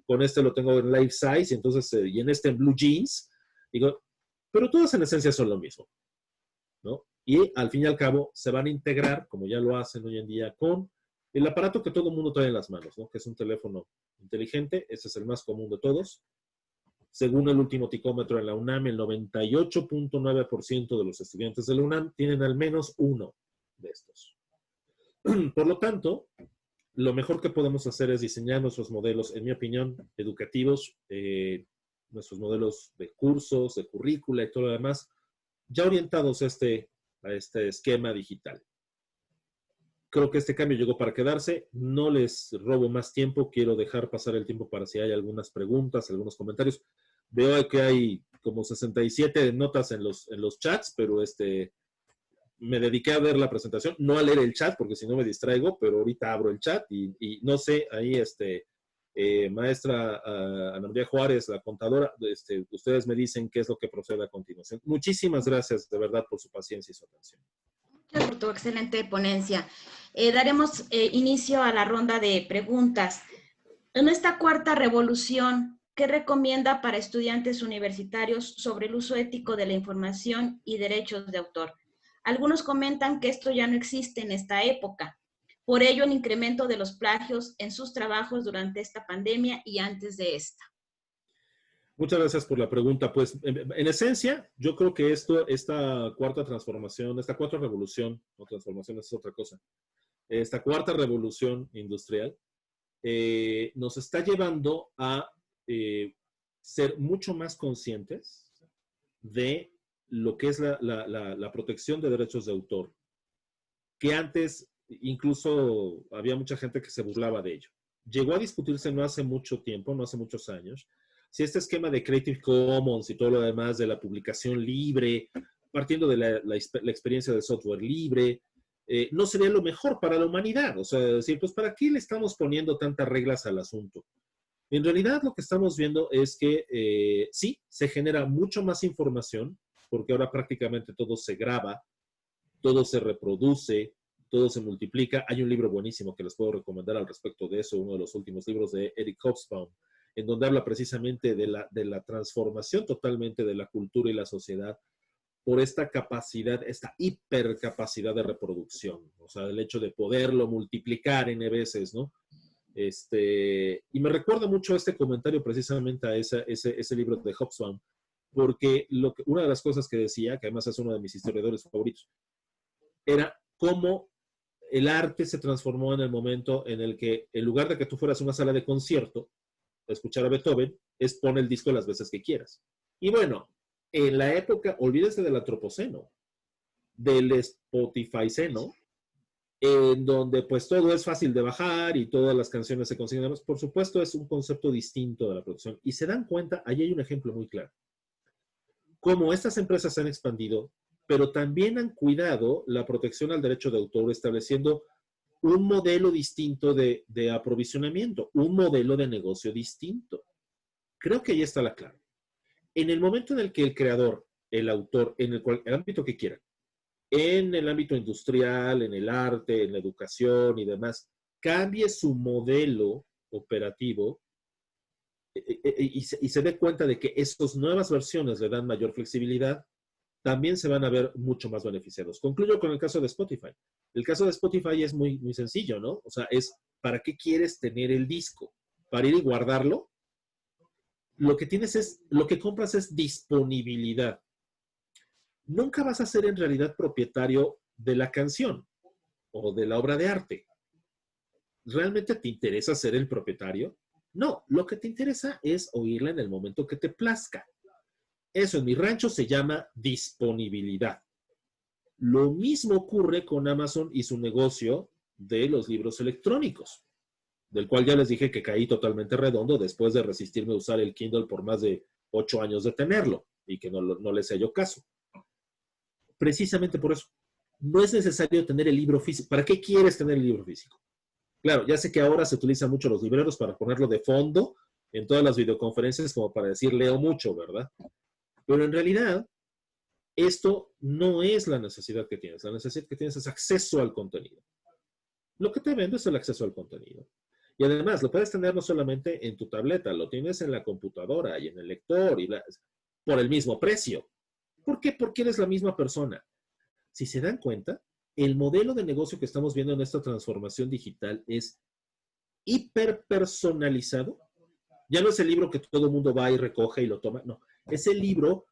con este lo tengo en Live Size, entonces, y en este en Blue Jeans, digo, pero todas en esencia son lo mismo, ¿no? Y al fin y al cabo se van a integrar, como ya lo hacen hoy en día, con el aparato que todo el mundo trae en las manos, ¿no? Que es un teléfono inteligente, ese es el más común de todos. Según el último ticómetro en la UNAM, el 98.9% de los estudiantes de la UNAM tienen al menos uno de estos. Por lo tanto, lo mejor que podemos hacer es diseñar nuestros modelos, en mi opinión, educativos, nuestros modelos de cursos, de currícula y todo lo demás, ya orientados a este esquema digital. Creo que este cambio llegó para quedarse. No les robo más tiempo. Quiero dejar pasar el tiempo para si hay algunas preguntas, algunos comentarios. Veo que hay como 67 notas en los chats, pero me dediqué a ver la presentación, no a leer el chat, porque si no me distraigo, pero ahorita abro el chat y no sé, ahí maestra Ana María Juárez, la contadora, ustedes me dicen qué es lo que procede a continuación. Muchísimas gracias de verdad por su paciencia y su atención. Gracias por tu excelente ponencia. Daremos inicio a la ronda de preguntas. En esta cuarta revolución, ¿qué recomienda para estudiantes universitarios sobre el uso ético de la información y derechos de autor? Algunos comentan que esto ya no existe en esta época. Por ello, el incremento de los plagios en sus trabajos durante esta pandemia y antes de esta. Muchas gracias por la pregunta. Pues, en esencia, yo creo que esta cuarta transformación, esta cuarta revolución, no transformación, es otra cosa, esta cuarta revolución industrial nos está llevando a ser mucho más conscientes de lo que es la protección de derechos de autor, que antes incluso había mucha gente que se burlaba de ello. Llegó a discutirse no hace mucho tiempo, no hace muchos años, si este esquema de Creative Commons y todo lo demás de la publicación libre, partiendo de la experiencia del software libre, no sería lo mejor para la humanidad. O sea, decir, pues, ¿para qué le estamos poniendo tantas reglas al asunto? En realidad, lo que estamos viendo es que sí, se genera mucho más información, porque ahora prácticamente todo se graba, todo se reproduce, todo se multiplica. Hay un libro buenísimo que les puedo recomendar al respecto de eso, uno de los últimos libros de Eric Hobsbawm, en donde habla precisamente de la transformación totalmente de la cultura y la sociedad por esta capacidad, esta hipercapacidad de reproducción, o sea, el hecho de poderlo multiplicar N veces, ¿no? Y me recuerda mucho este comentario precisamente a ese libro de Hobsbawm, porque una de las cosas que decía, que además es uno de mis historiadores favoritos, era cómo el arte se transformó en el momento en el que, en lugar de que tú fueras a una sala de concierto, a escuchar a Beethoven, es pon el disco las veces que quieras. Y bueno, en la época, olvídense del antropoceno, del Spotifyceno, en donde pues todo es fácil de bajar y todas las canciones se consiguen. Por supuesto, es un concepto distinto de la producción. Y se dan cuenta, ahí hay un ejemplo muy claro. Cómo estas empresas se han expandido, pero también han cuidado la protección al derecho de autor, estableciendo un modelo distinto de aprovisionamiento, un modelo de negocio distinto. Creo que ahí está la clave. En el momento en el que el creador, el autor, en el ámbito que quiera, en el ámbito industrial, en el arte, en la educación y demás, cambie su modelo operativo y se dé cuenta de que estas nuevas versiones le dan mayor flexibilidad, también se van a ver mucho más beneficiados. Concluyo con el caso de Spotify. El caso de Spotify es muy, muy sencillo, ¿no? O sea, es, ¿para qué quieres tener el disco? ¿Para ir y guardarlo? Lo que compras es disponibilidad. Nunca vas a ser en realidad propietario de la canción o de la obra de arte. ¿Realmente te interesa ser el propietario? No, lo que te interesa es oírla en el momento que te plazca. Eso en mi rancho se llama disponibilidad. Lo mismo ocurre con Amazon y su negocio de los libros electrónicos, del cual ya les dije que caí totalmente redondo después de resistirme a usar el Kindle por más de 8 años de tenerlo y que no les he yo caso. Precisamente por eso, no es necesario tener el libro físico. ¿Para qué quieres tener el libro físico? Claro, ya sé que ahora se utilizan mucho los libreros para ponerlo de fondo en todas las videoconferencias como para decir leo mucho, ¿verdad? Pero en realidad, esto no es la necesidad que tienes. La necesidad que tienes es acceso al contenido. Lo que te vendo es el acceso al contenido. Y además, lo puedes tener no solamente en tu tableta, lo tienes en la computadora y en el lector por el mismo precio. ¿Por qué? Porque eres la misma persona. Si se dan cuenta, el modelo de negocio que estamos viendo en esta transformación digital es hiperpersonalizado. Ya no es el libro que todo el mundo va y recoge y lo toma. No, es el libro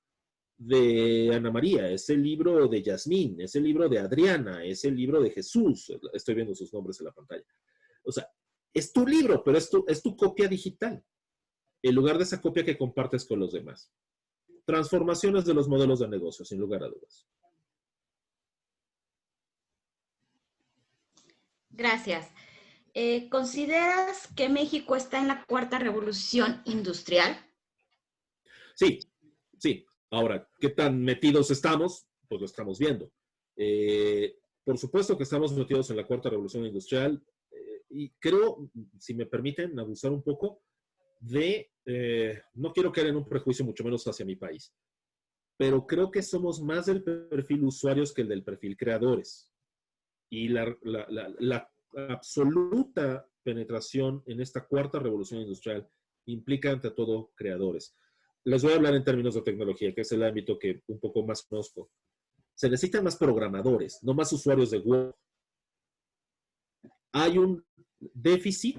de Ana María, es el libro de Yasmín, es el libro de Adriana, es el libro de Jesús. Estoy viendo sus nombres en la pantalla. O sea, es tu libro, pero es tu copia digital. en lugar de esa copia que compartes con los demás. Transformaciones de los modelos de negocio, sin lugar a dudas. Gracias. ¿Consideras que México está en la cuarta revolución industrial? Sí, sí. Ahora, ¿qué tan metidos estamos? Pues lo estamos viendo. Por supuesto que estamos metidos en la cuarta revolución industrial y creo, si me permiten abusar un poco, no quiero caer en un prejuicio mucho menos hacia mi país, pero creo que somos más del perfil usuarios que el del perfil creadores. Y la absoluta penetración en esta cuarta revolución industrial implica ante todo creadores. Les voy a hablar en términos de tecnología, que es el ámbito que un poco más conozco. Se necesitan más programadores, no más usuarios de web. Hay un déficit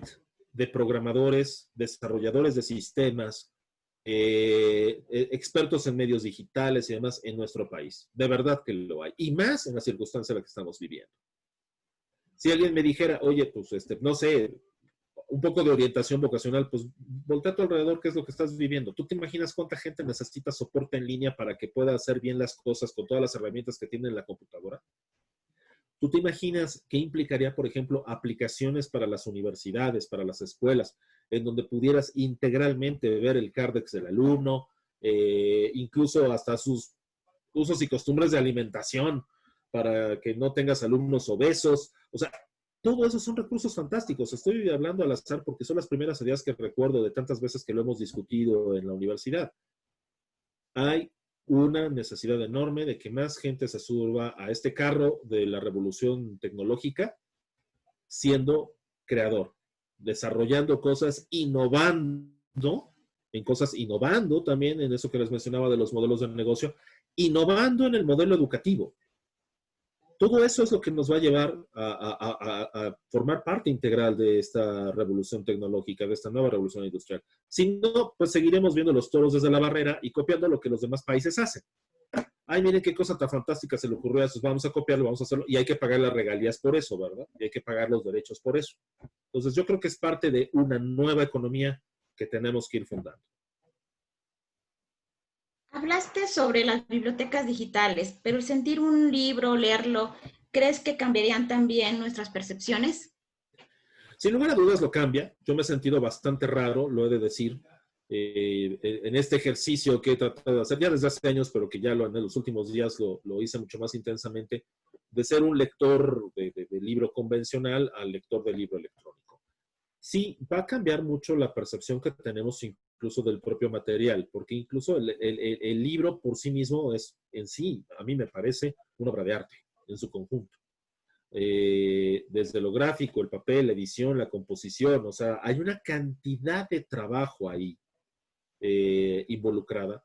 de programadores, desarrolladores de sistemas, expertos en medios digitales y demás en nuestro país. De verdad que lo hay. Y más en la circunstancia en la que estamos viviendo. Si alguien me dijera, oye, pues no sé, un poco de orientación vocacional, pues voltea a tu alrededor qué es lo que estás viviendo. ¿Tú te imaginas cuánta gente necesita soporte en línea para que pueda hacer bien las cosas con todas las herramientas que tiene en la computadora? ¿Tú te imaginas qué implicaría, por ejemplo, aplicaciones para las universidades, para las escuelas, en donde pudieras integralmente ver el Cardex del alumno, incluso hasta sus usos y costumbres de alimentación, para que no tengas alumnos obesos? O sea, todo eso son recursos fantásticos. Estoy hablando al azar porque son las primeras ideas que recuerdo de tantas veces que lo hemos discutido en la universidad. Hay una necesidad enorme de que más gente se suba a este carro de la revolución tecnológica siendo creador, desarrollando cosas, innovando en cosas, innovando también en eso que les mencionaba de los modelos de negocio, innovando en el modelo educativo. Todo eso es lo que nos va a llevar a formar parte integral de esta revolución tecnológica, de esta nueva revolución industrial. Si no, pues seguiremos viendo los toros desde la barrera y copiando lo que los demás países hacen. Ay, miren qué cosa tan fantástica se le ocurrió a esos, vamos a copiarlo, vamos a hacerlo, y hay que pagar las regalías por eso, ¿verdad? Y hay que pagar los derechos por eso. Entonces, yo creo que es parte de una nueva economía que tenemos que ir fundando. Hablaste sobre las bibliotecas digitales, pero el sentir un libro, leerlo, ¿crees que cambiarían también nuestras percepciones? Sin lugar a dudas lo cambia. Yo me he sentido bastante raro, lo he de decir, en este ejercicio que he tratado de hacer ya desde hace años, pero que ya en los últimos días lo hice mucho más intensamente, de ser un lector de libro convencional al lector de libro electrónico. Sí, va a cambiar mucho la percepción que tenemos incluso del propio material, porque incluso el libro por sí mismo es en sí, a mí me parece, una obra de arte en su conjunto. Desde lo gráfico, el papel, la edición, la composición, o sea, hay una cantidad de trabajo ahí involucrada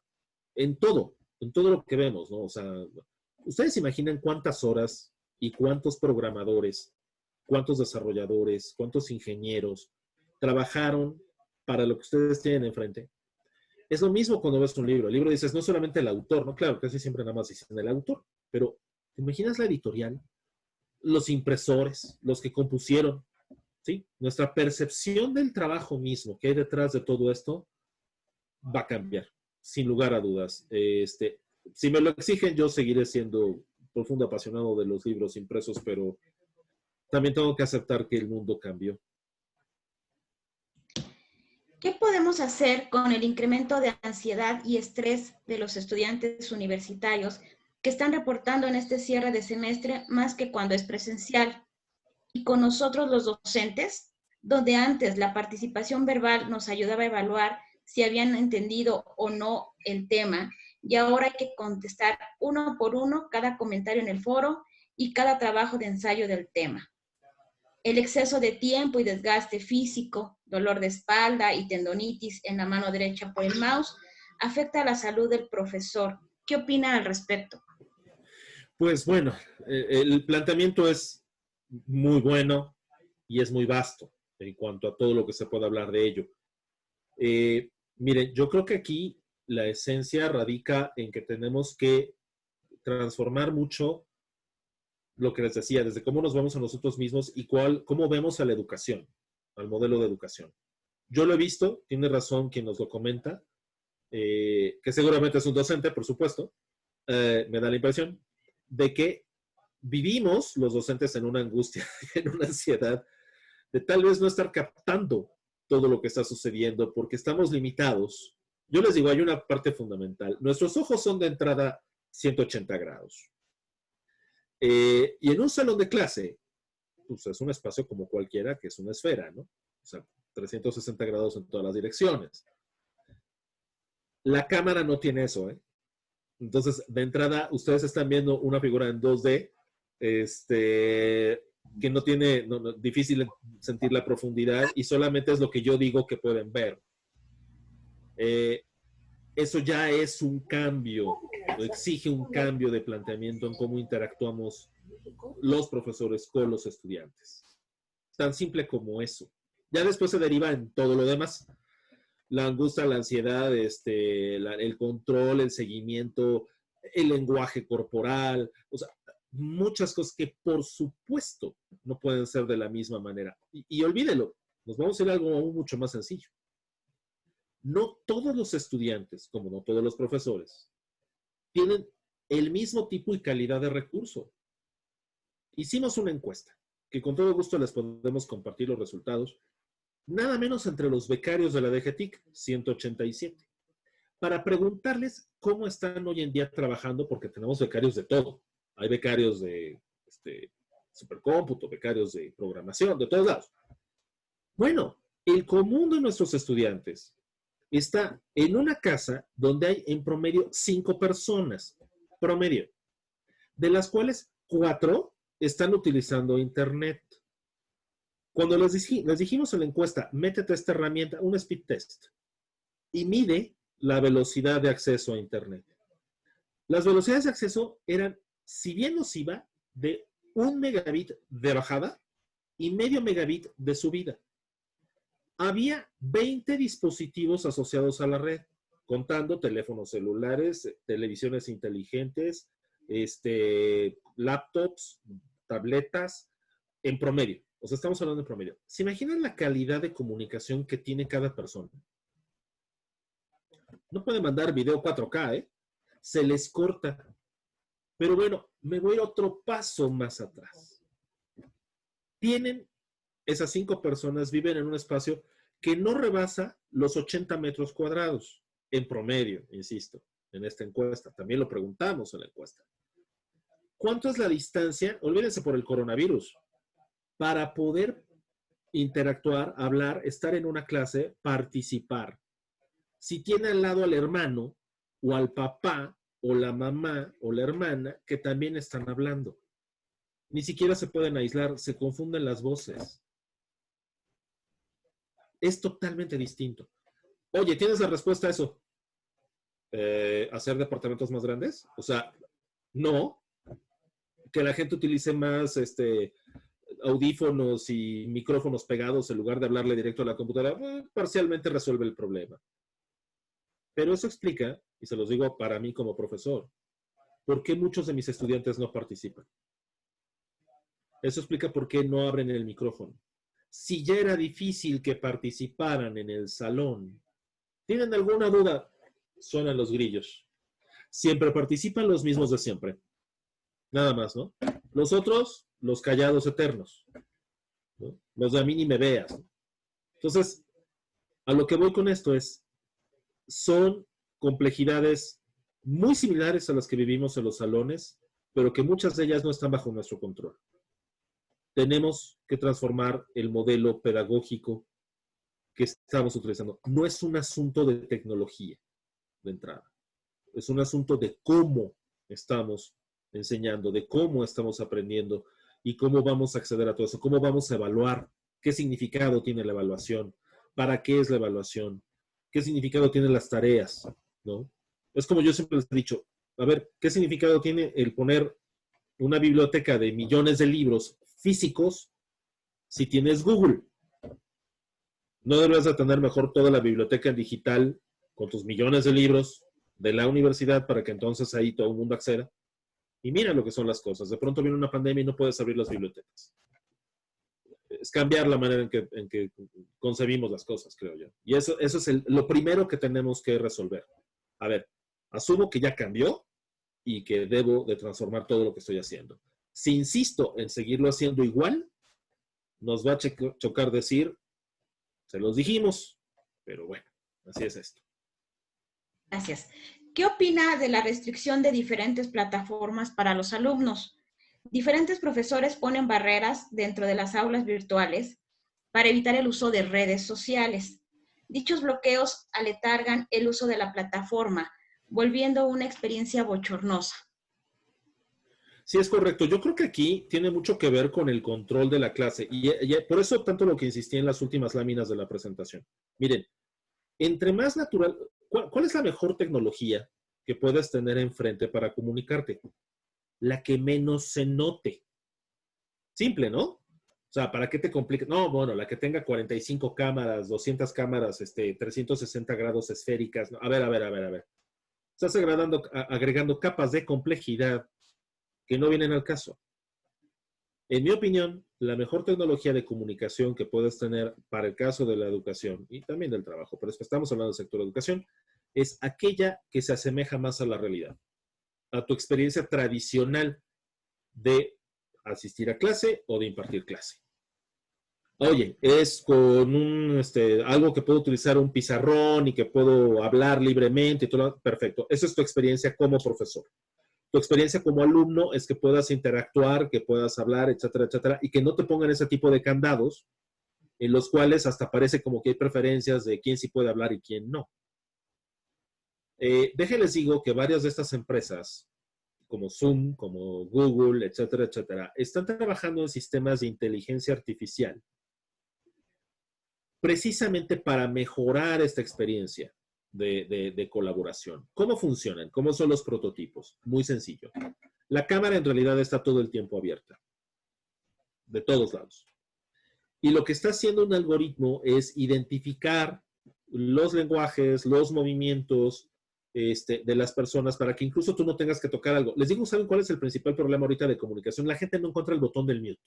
en todo lo que vemos, ¿no? O sea, ustedes imaginan cuántas horas y cuántos programadores, cuántos desarrolladores, cuántos ingenieros trabajaron para lo que ustedes tienen enfrente. Es lo mismo cuando ves un libro. El libro dices, no solamente el autor, ¿no? Claro, casi siempre nada más dicen el autor, pero ¿te imaginas la editorial? Los impresores, los que compusieron, ¿sí? Nuestra percepción del trabajo mismo que hay detrás de todo esto va a cambiar, sin lugar a dudas. Si me lo exigen, yo seguiré siendo profundo apasionado de los libros impresos, pero también tengo que aceptar que el mundo cambió. ¿Qué podemos hacer con el incremento de ansiedad y estrés de los estudiantes universitarios que están reportando en este cierre de semestre más que cuando es presencial? Y con nosotros los docentes, donde antes la participación verbal nos ayudaba a evaluar si habían entendido o no el tema, y ahora hay que contestar uno por uno cada comentario en el foro y cada trabajo de ensayo del tema. El exceso de tiempo y desgaste físico, dolor de espalda y tendonitis en la mano derecha por el mouse, afecta a la salud del profesor. ¿Qué opinan al respecto? Pues bueno, el planteamiento es muy bueno y es muy vasto en cuanto a todo lo que se puede hablar de ello. Miren, yo creo que aquí la esencia radica en que tenemos que transformar mucho lo que les decía, desde cómo nos vemos a nosotros mismos y cómo vemos a la educación, al modelo de educación. Yo lo he visto, tiene razón quien nos lo comenta, que seguramente es un docente, por supuesto, me da la impresión de que vivimos los docentes en una angustia, en una ansiedad, de tal vez no estar captando todo lo que está sucediendo porque estamos limitados. Yo les digo, hay una parte fundamental. Nuestros ojos son de entrada 180 grados. Y en un salón de clase, pues es un espacio como cualquiera, que es una esfera, ¿no? O sea, 360 grados en todas las direcciones. La cámara no tiene eso, ¿eh? Entonces, de entrada, ustedes están viendo una figura en 2D, que no tiene, difícil sentir la profundidad y solamente es lo que yo digo que pueden ver. Eso ya es un cambio, exige un cambio de planteamiento en cómo interactuamos los profesores con los estudiantes. Tan simple como eso. Ya después se deriva en todo lo demás. La angustia, la ansiedad, el control, el seguimiento, el lenguaje corporal, o sea, muchas cosas que por supuesto no pueden ser de la misma manera. Y olvídelo, nos vamos a ir a algo aún mucho más sencillo. No todos los estudiantes, como no todos los profesores, tienen el mismo tipo y calidad de recurso. Hicimos una encuesta, que con todo gusto les podemos compartir los resultados, nada menos entre los becarios de la DGTIC, 187, para preguntarles cómo están hoy en día trabajando, porque tenemos becarios de todo. Hay becarios de supercómputo, becarios de programación, de todos lados. Bueno, el común de nuestros estudiantes está en una casa donde hay en promedio 5 personas, promedio, de las cuales 4 están utilizando internet. Cuando les dijimos en la encuesta, métete a esta herramienta, un speed test, y mide la velocidad de acceso a internet. Las velocidades de acceso eran, si bien nos iba, de 1 megabit de bajada y medio megabit de subida. Había 20 dispositivos asociados a la red, contando teléfonos celulares, televisiones inteligentes, laptops, tabletas, en promedio. O sea, estamos hablando de promedio. ¿Se imaginan la calidad de comunicación que tiene cada persona? No puede mandar video 4K, ¿eh? Se les corta. Pero bueno, me voy a otro paso más atrás. Esas 5 personas viven en un espacio que no rebasa los 80 metros cuadrados, en promedio, insisto, en esta encuesta. También lo preguntamos en la encuesta. ¿Cuánto es la distancia? Olvídense por el coronavirus. Para poder interactuar, hablar, estar en una clase, participar. Si tiene al lado al hermano o al papá o la mamá o la hermana que también están hablando. Ni siquiera se pueden aislar, se confunden las voces. Es totalmente distinto. Oye, ¿tienes la respuesta a eso? ¿Hacer departamentos más grandes? O sea, no. Que la gente utilice más audífonos y micrófonos pegados en lugar de hablarle directo a la computadora, parcialmente resuelve el problema. Pero eso explica, y se los digo para mí como profesor, por qué muchos de mis estudiantes no participan. Eso explica por qué no abren el micrófono. Si ya era difícil que participaran en el salón, ¿tienen alguna duda? Suenan los grillos. Siempre participan los mismos de siempre. Nada más, ¿no? Los otros, los callados eternos, ¿no? Los de a mí ni me veas, ¿no? Entonces, a lo que voy con esto son complejidades muy similares a las que vivimos en los salones, pero que muchas de ellas no están bajo nuestro control. Tenemos que transformar el modelo pedagógico que estamos utilizando. No es un asunto de tecnología de entrada. Es un asunto de cómo estamos enseñando, de cómo estamos aprendiendo y cómo vamos a acceder a todo eso, cómo vamos a evaluar, qué significado tiene la evaluación, para qué es la evaluación, qué significado tienen las tareas, ¿no? Es como yo siempre les he dicho, a ver, ¿qué significado tiene el poner una biblioteca de millones de libros físicos si tienes Google? ¿No deberías de tener mejor toda la biblioteca en digital con tus millones de libros de la universidad para que entonces ahí todo el mundo acceda? Y mira lo que son las cosas. De pronto viene una pandemia y no puedes abrir las bibliotecas. Es cambiar la manera en que concebimos las cosas, creo yo. Y eso es lo primero que tenemos que resolver. A ver, asumo que ya cambió y que debo de transformar todo lo que estoy haciendo. Si insisto en seguirlo haciendo igual, nos va a chocar decir, se los dijimos, pero bueno, así es esto. Gracias. ¿Qué opina de la restricción de diferentes plataformas para los alumnos? Diferentes profesores ponen barreras dentro de las aulas virtuales para evitar el uso de redes sociales. Dichos bloqueos aletargan el uso de la plataforma, volviendo una experiencia bochornosa. Sí, es correcto. Yo creo que aquí tiene mucho que ver con el control de la clase. Y por eso tanto lo que insistí en las últimas láminas de la presentación. Miren, entre más natural, ¿cuál es la mejor tecnología que puedes tener enfrente para comunicarte? La que menos se note. Simple, ¿no? O sea, ¿para qué te complica? No, bueno, la que tenga 45 cámaras, 200 cámaras, 360 grados esféricas. No. A ver. Estás agregando capas de complejidad que no vienen al caso. En mi opinión, la mejor tecnología de comunicación que puedes tener para el caso de la educación y también del trabajo, pero es que estamos hablando del sector de educación, es aquella que se asemeja más a la realidad, a tu experiencia tradicional de asistir a clase o de impartir clase. Oye, es con algo que puedo utilizar un pizarrón y que puedo hablar libremente y todo, perfecto. Esa es tu experiencia como profesor. Tu experiencia como alumno es que puedas interactuar, que puedas hablar, etcétera, etcétera, y que no te pongan ese tipo de candados en los cuales hasta parece como que hay preferencias de quién sí puede hablar y quién no. Déjenles digo que varias de estas empresas, como Zoom, como Google, etcétera, etcétera, están trabajando en sistemas de inteligencia artificial precisamente para mejorar esta experiencia de colaboración. ¿Cómo funcionan? ¿Cómo son los prototipos? Muy sencillo. La cámara en realidad está todo el tiempo abierta, de todos lados. Y lo que está haciendo un algoritmo es identificar los lenguajes, los movimientos de las personas para que incluso tú no tengas que tocar algo. Les digo, ¿saben cuál es el principal problema ahorita de comunicación? La gente no encuentra el botón del mute.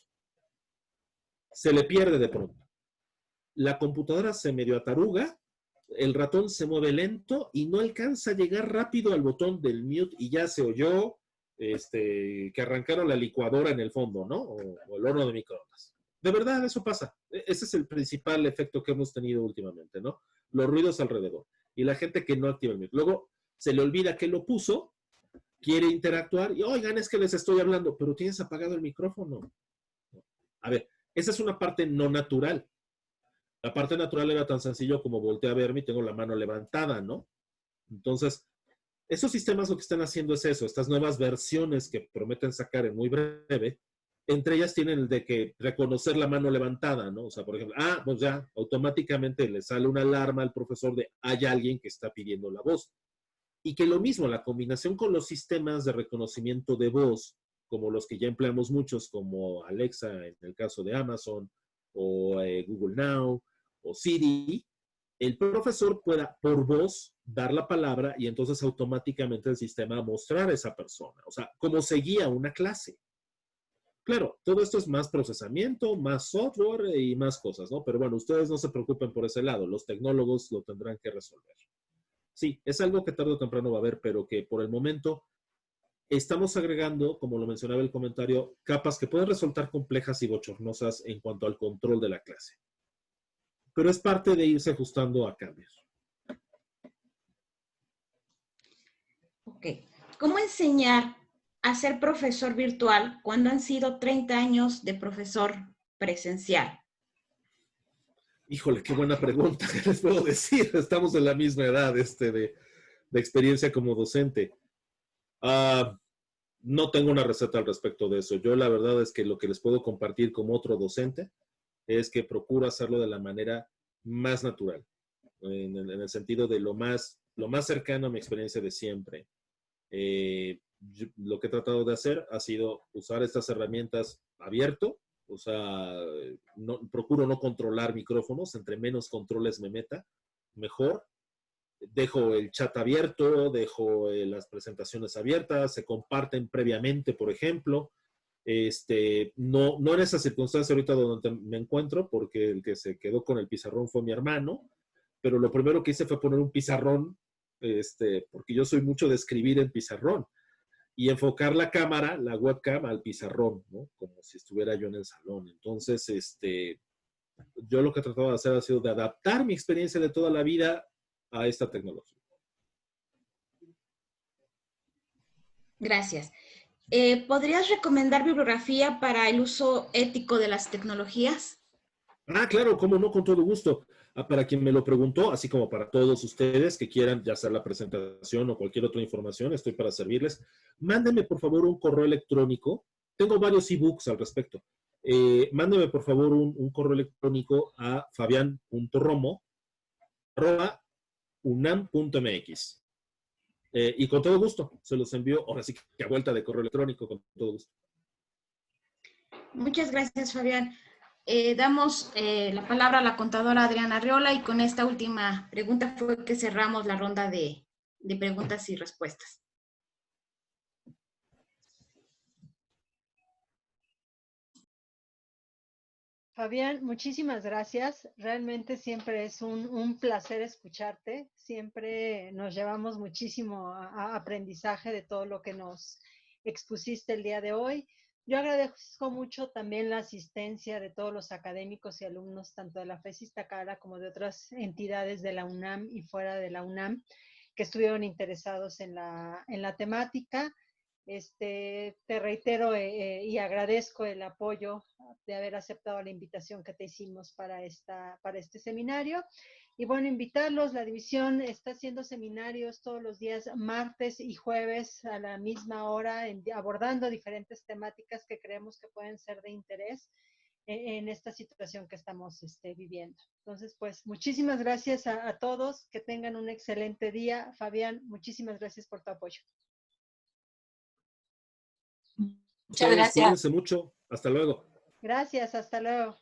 Se le pierde de pronto. La computadora se medio ataruga, el ratón se mueve lento y no alcanza a llegar rápido al botón del mute y ya se oyó que arrancaron la licuadora en el fondo, ¿no? O el horno de microondas. De verdad, eso pasa. Ese es el principal efecto que hemos tenido últimamente, ¿no? Los ruidos alrededor. Y la gente que no activa el mute. Luego se le olvida que lo puso, quiere interactuar y, oigan, es que les estoy hablando, pero tienes apagado el micrófono. A ver, esa es una parte no natural. La parte natural era tan sencillo como volteé a verme y tengo la mano levantada, ¿no? Entonces, esos sistemas lo que están haciendo es eso, estas nuevas versiones que prometen sacar en muy breve, entre ellas tienen el de que reconocer la mano levantada, ¿no? O sea, por ejemplo, pues ya automáticamente le sale una alarma al profesor de hay alguien que está pidiendo la voz. Y que lo mismo, la combinación con los sistemas de reconocimiento de voz, como los que ya empleamos muchos, como Alexa en el caso de Amazon, o Google Now, o Siri, el profesor pueda por voz dar la palabra y entonces automáticamente el sistema mostrar a esa persona. O sea, como seguía una clase. Claro, todo esto es más procesamiento, más software y más cosas, ¿no? Pero bueno, ustedes no se preocupen por ese lado, los tecnólogos lo tendrán que resolver. Sí, es algo que tarde o temprano va a haber, pero que por el momento estamos agregando, como lo mencionaba el comentario, capas que pueden resultar complejas y bochornosas en cuanto al control de la clase. Pero es parte de irse ajustando a cambios. Ok. ¿Cómo enseñar a ser profesor virtual cuando han sido 30 años de profesor presencial? Híjole, qué buena pregunta. ¿Qué les puedo decir? Estamos en la misma edad de experiencia como docente. No tengo una receta al respecto de eso. Yo la verdad es que lo que les puedo compartir como otro docente es que procuro hacerlo de la manera más natural, en el sentido de lo más cercano a mi experiencia de siempre. Lo que he tratado de hacer ha sido usar estas herramientas abierto, o sea, procuro no controlar micrófonos, entre menos controles me meta, mejor. Dejo el chat abierto, dejo las presentaciones abiertas, se comparten previamente, por ejemplo. No en esa circunstancia ahorita donde me encuentro, porque el que se quedó con el pizarrón fue mi hermano, pero lo primero que hice fue poner un pizarrón, porque yo soy mucho de escribir en pizarrón, y enfocar la cámara, la webcam, al pizarrón, ¿no? Como si estuviera yo en el salón. Entonces, yo lo que he tratado de hacer ha sido de adaptar mi experiencia de toda la vida a esta tecnología. Gracias. ¿Podrías recomendar bibliografía para el uso ético de las tecnologías? Ah, claro, cómo no, con todo gusto. Para quien me lo preguntó, así como para todos ustedes que quieran ya hacer la presentación o cualquier otra información, estoy para servirles. Mándenme, por favor, un correo electrónico. Tengo varios ebooks al respecto. Mándenme, por favor, un correo electrónico a fabian.romo@unam.mx. Y con todo gusto, se los envío, ahora sí que a vuelta de correo electrónico, con todo gusto. Muchas gracias, Fabián. Damos la palabra a la contadora Adriana Arreola y con esta última pregunta fue que cerramos la ronda de preguntas y respuestas. Fabián, muchísimas gracias. Realmente siempre es un placer escucharte. Siempre nos llevamos muchísimo a aprendizaje de todo lo que nos expusiste el día de hoy. Yo agradezco mucho también la asistencia de todos los académicos y alumnos, tanto de la FES Iztacala como de otras entidades de la UNAM y fuera de la UNAM, que estuvieron interesados en la temática. Te reitero y agradezco el apoyo de haber aceptado la invitación que te hicimos para este seminario. Y bueno, invitarlos, la división está haciendo seminarios todos los días, martes y jueves a la misma hora, abordando diferentes temáticas que creemos que pueden ser de interés en esta situación que estamos viviendo. Entonces, pues, muchísimas gracias a todos, que tengan un excelente día. Fabián, muchísimas gracias por tu apoyo. Muchas gracias. Cuídense mucho. Hasta luego. Gracias, hasta luego.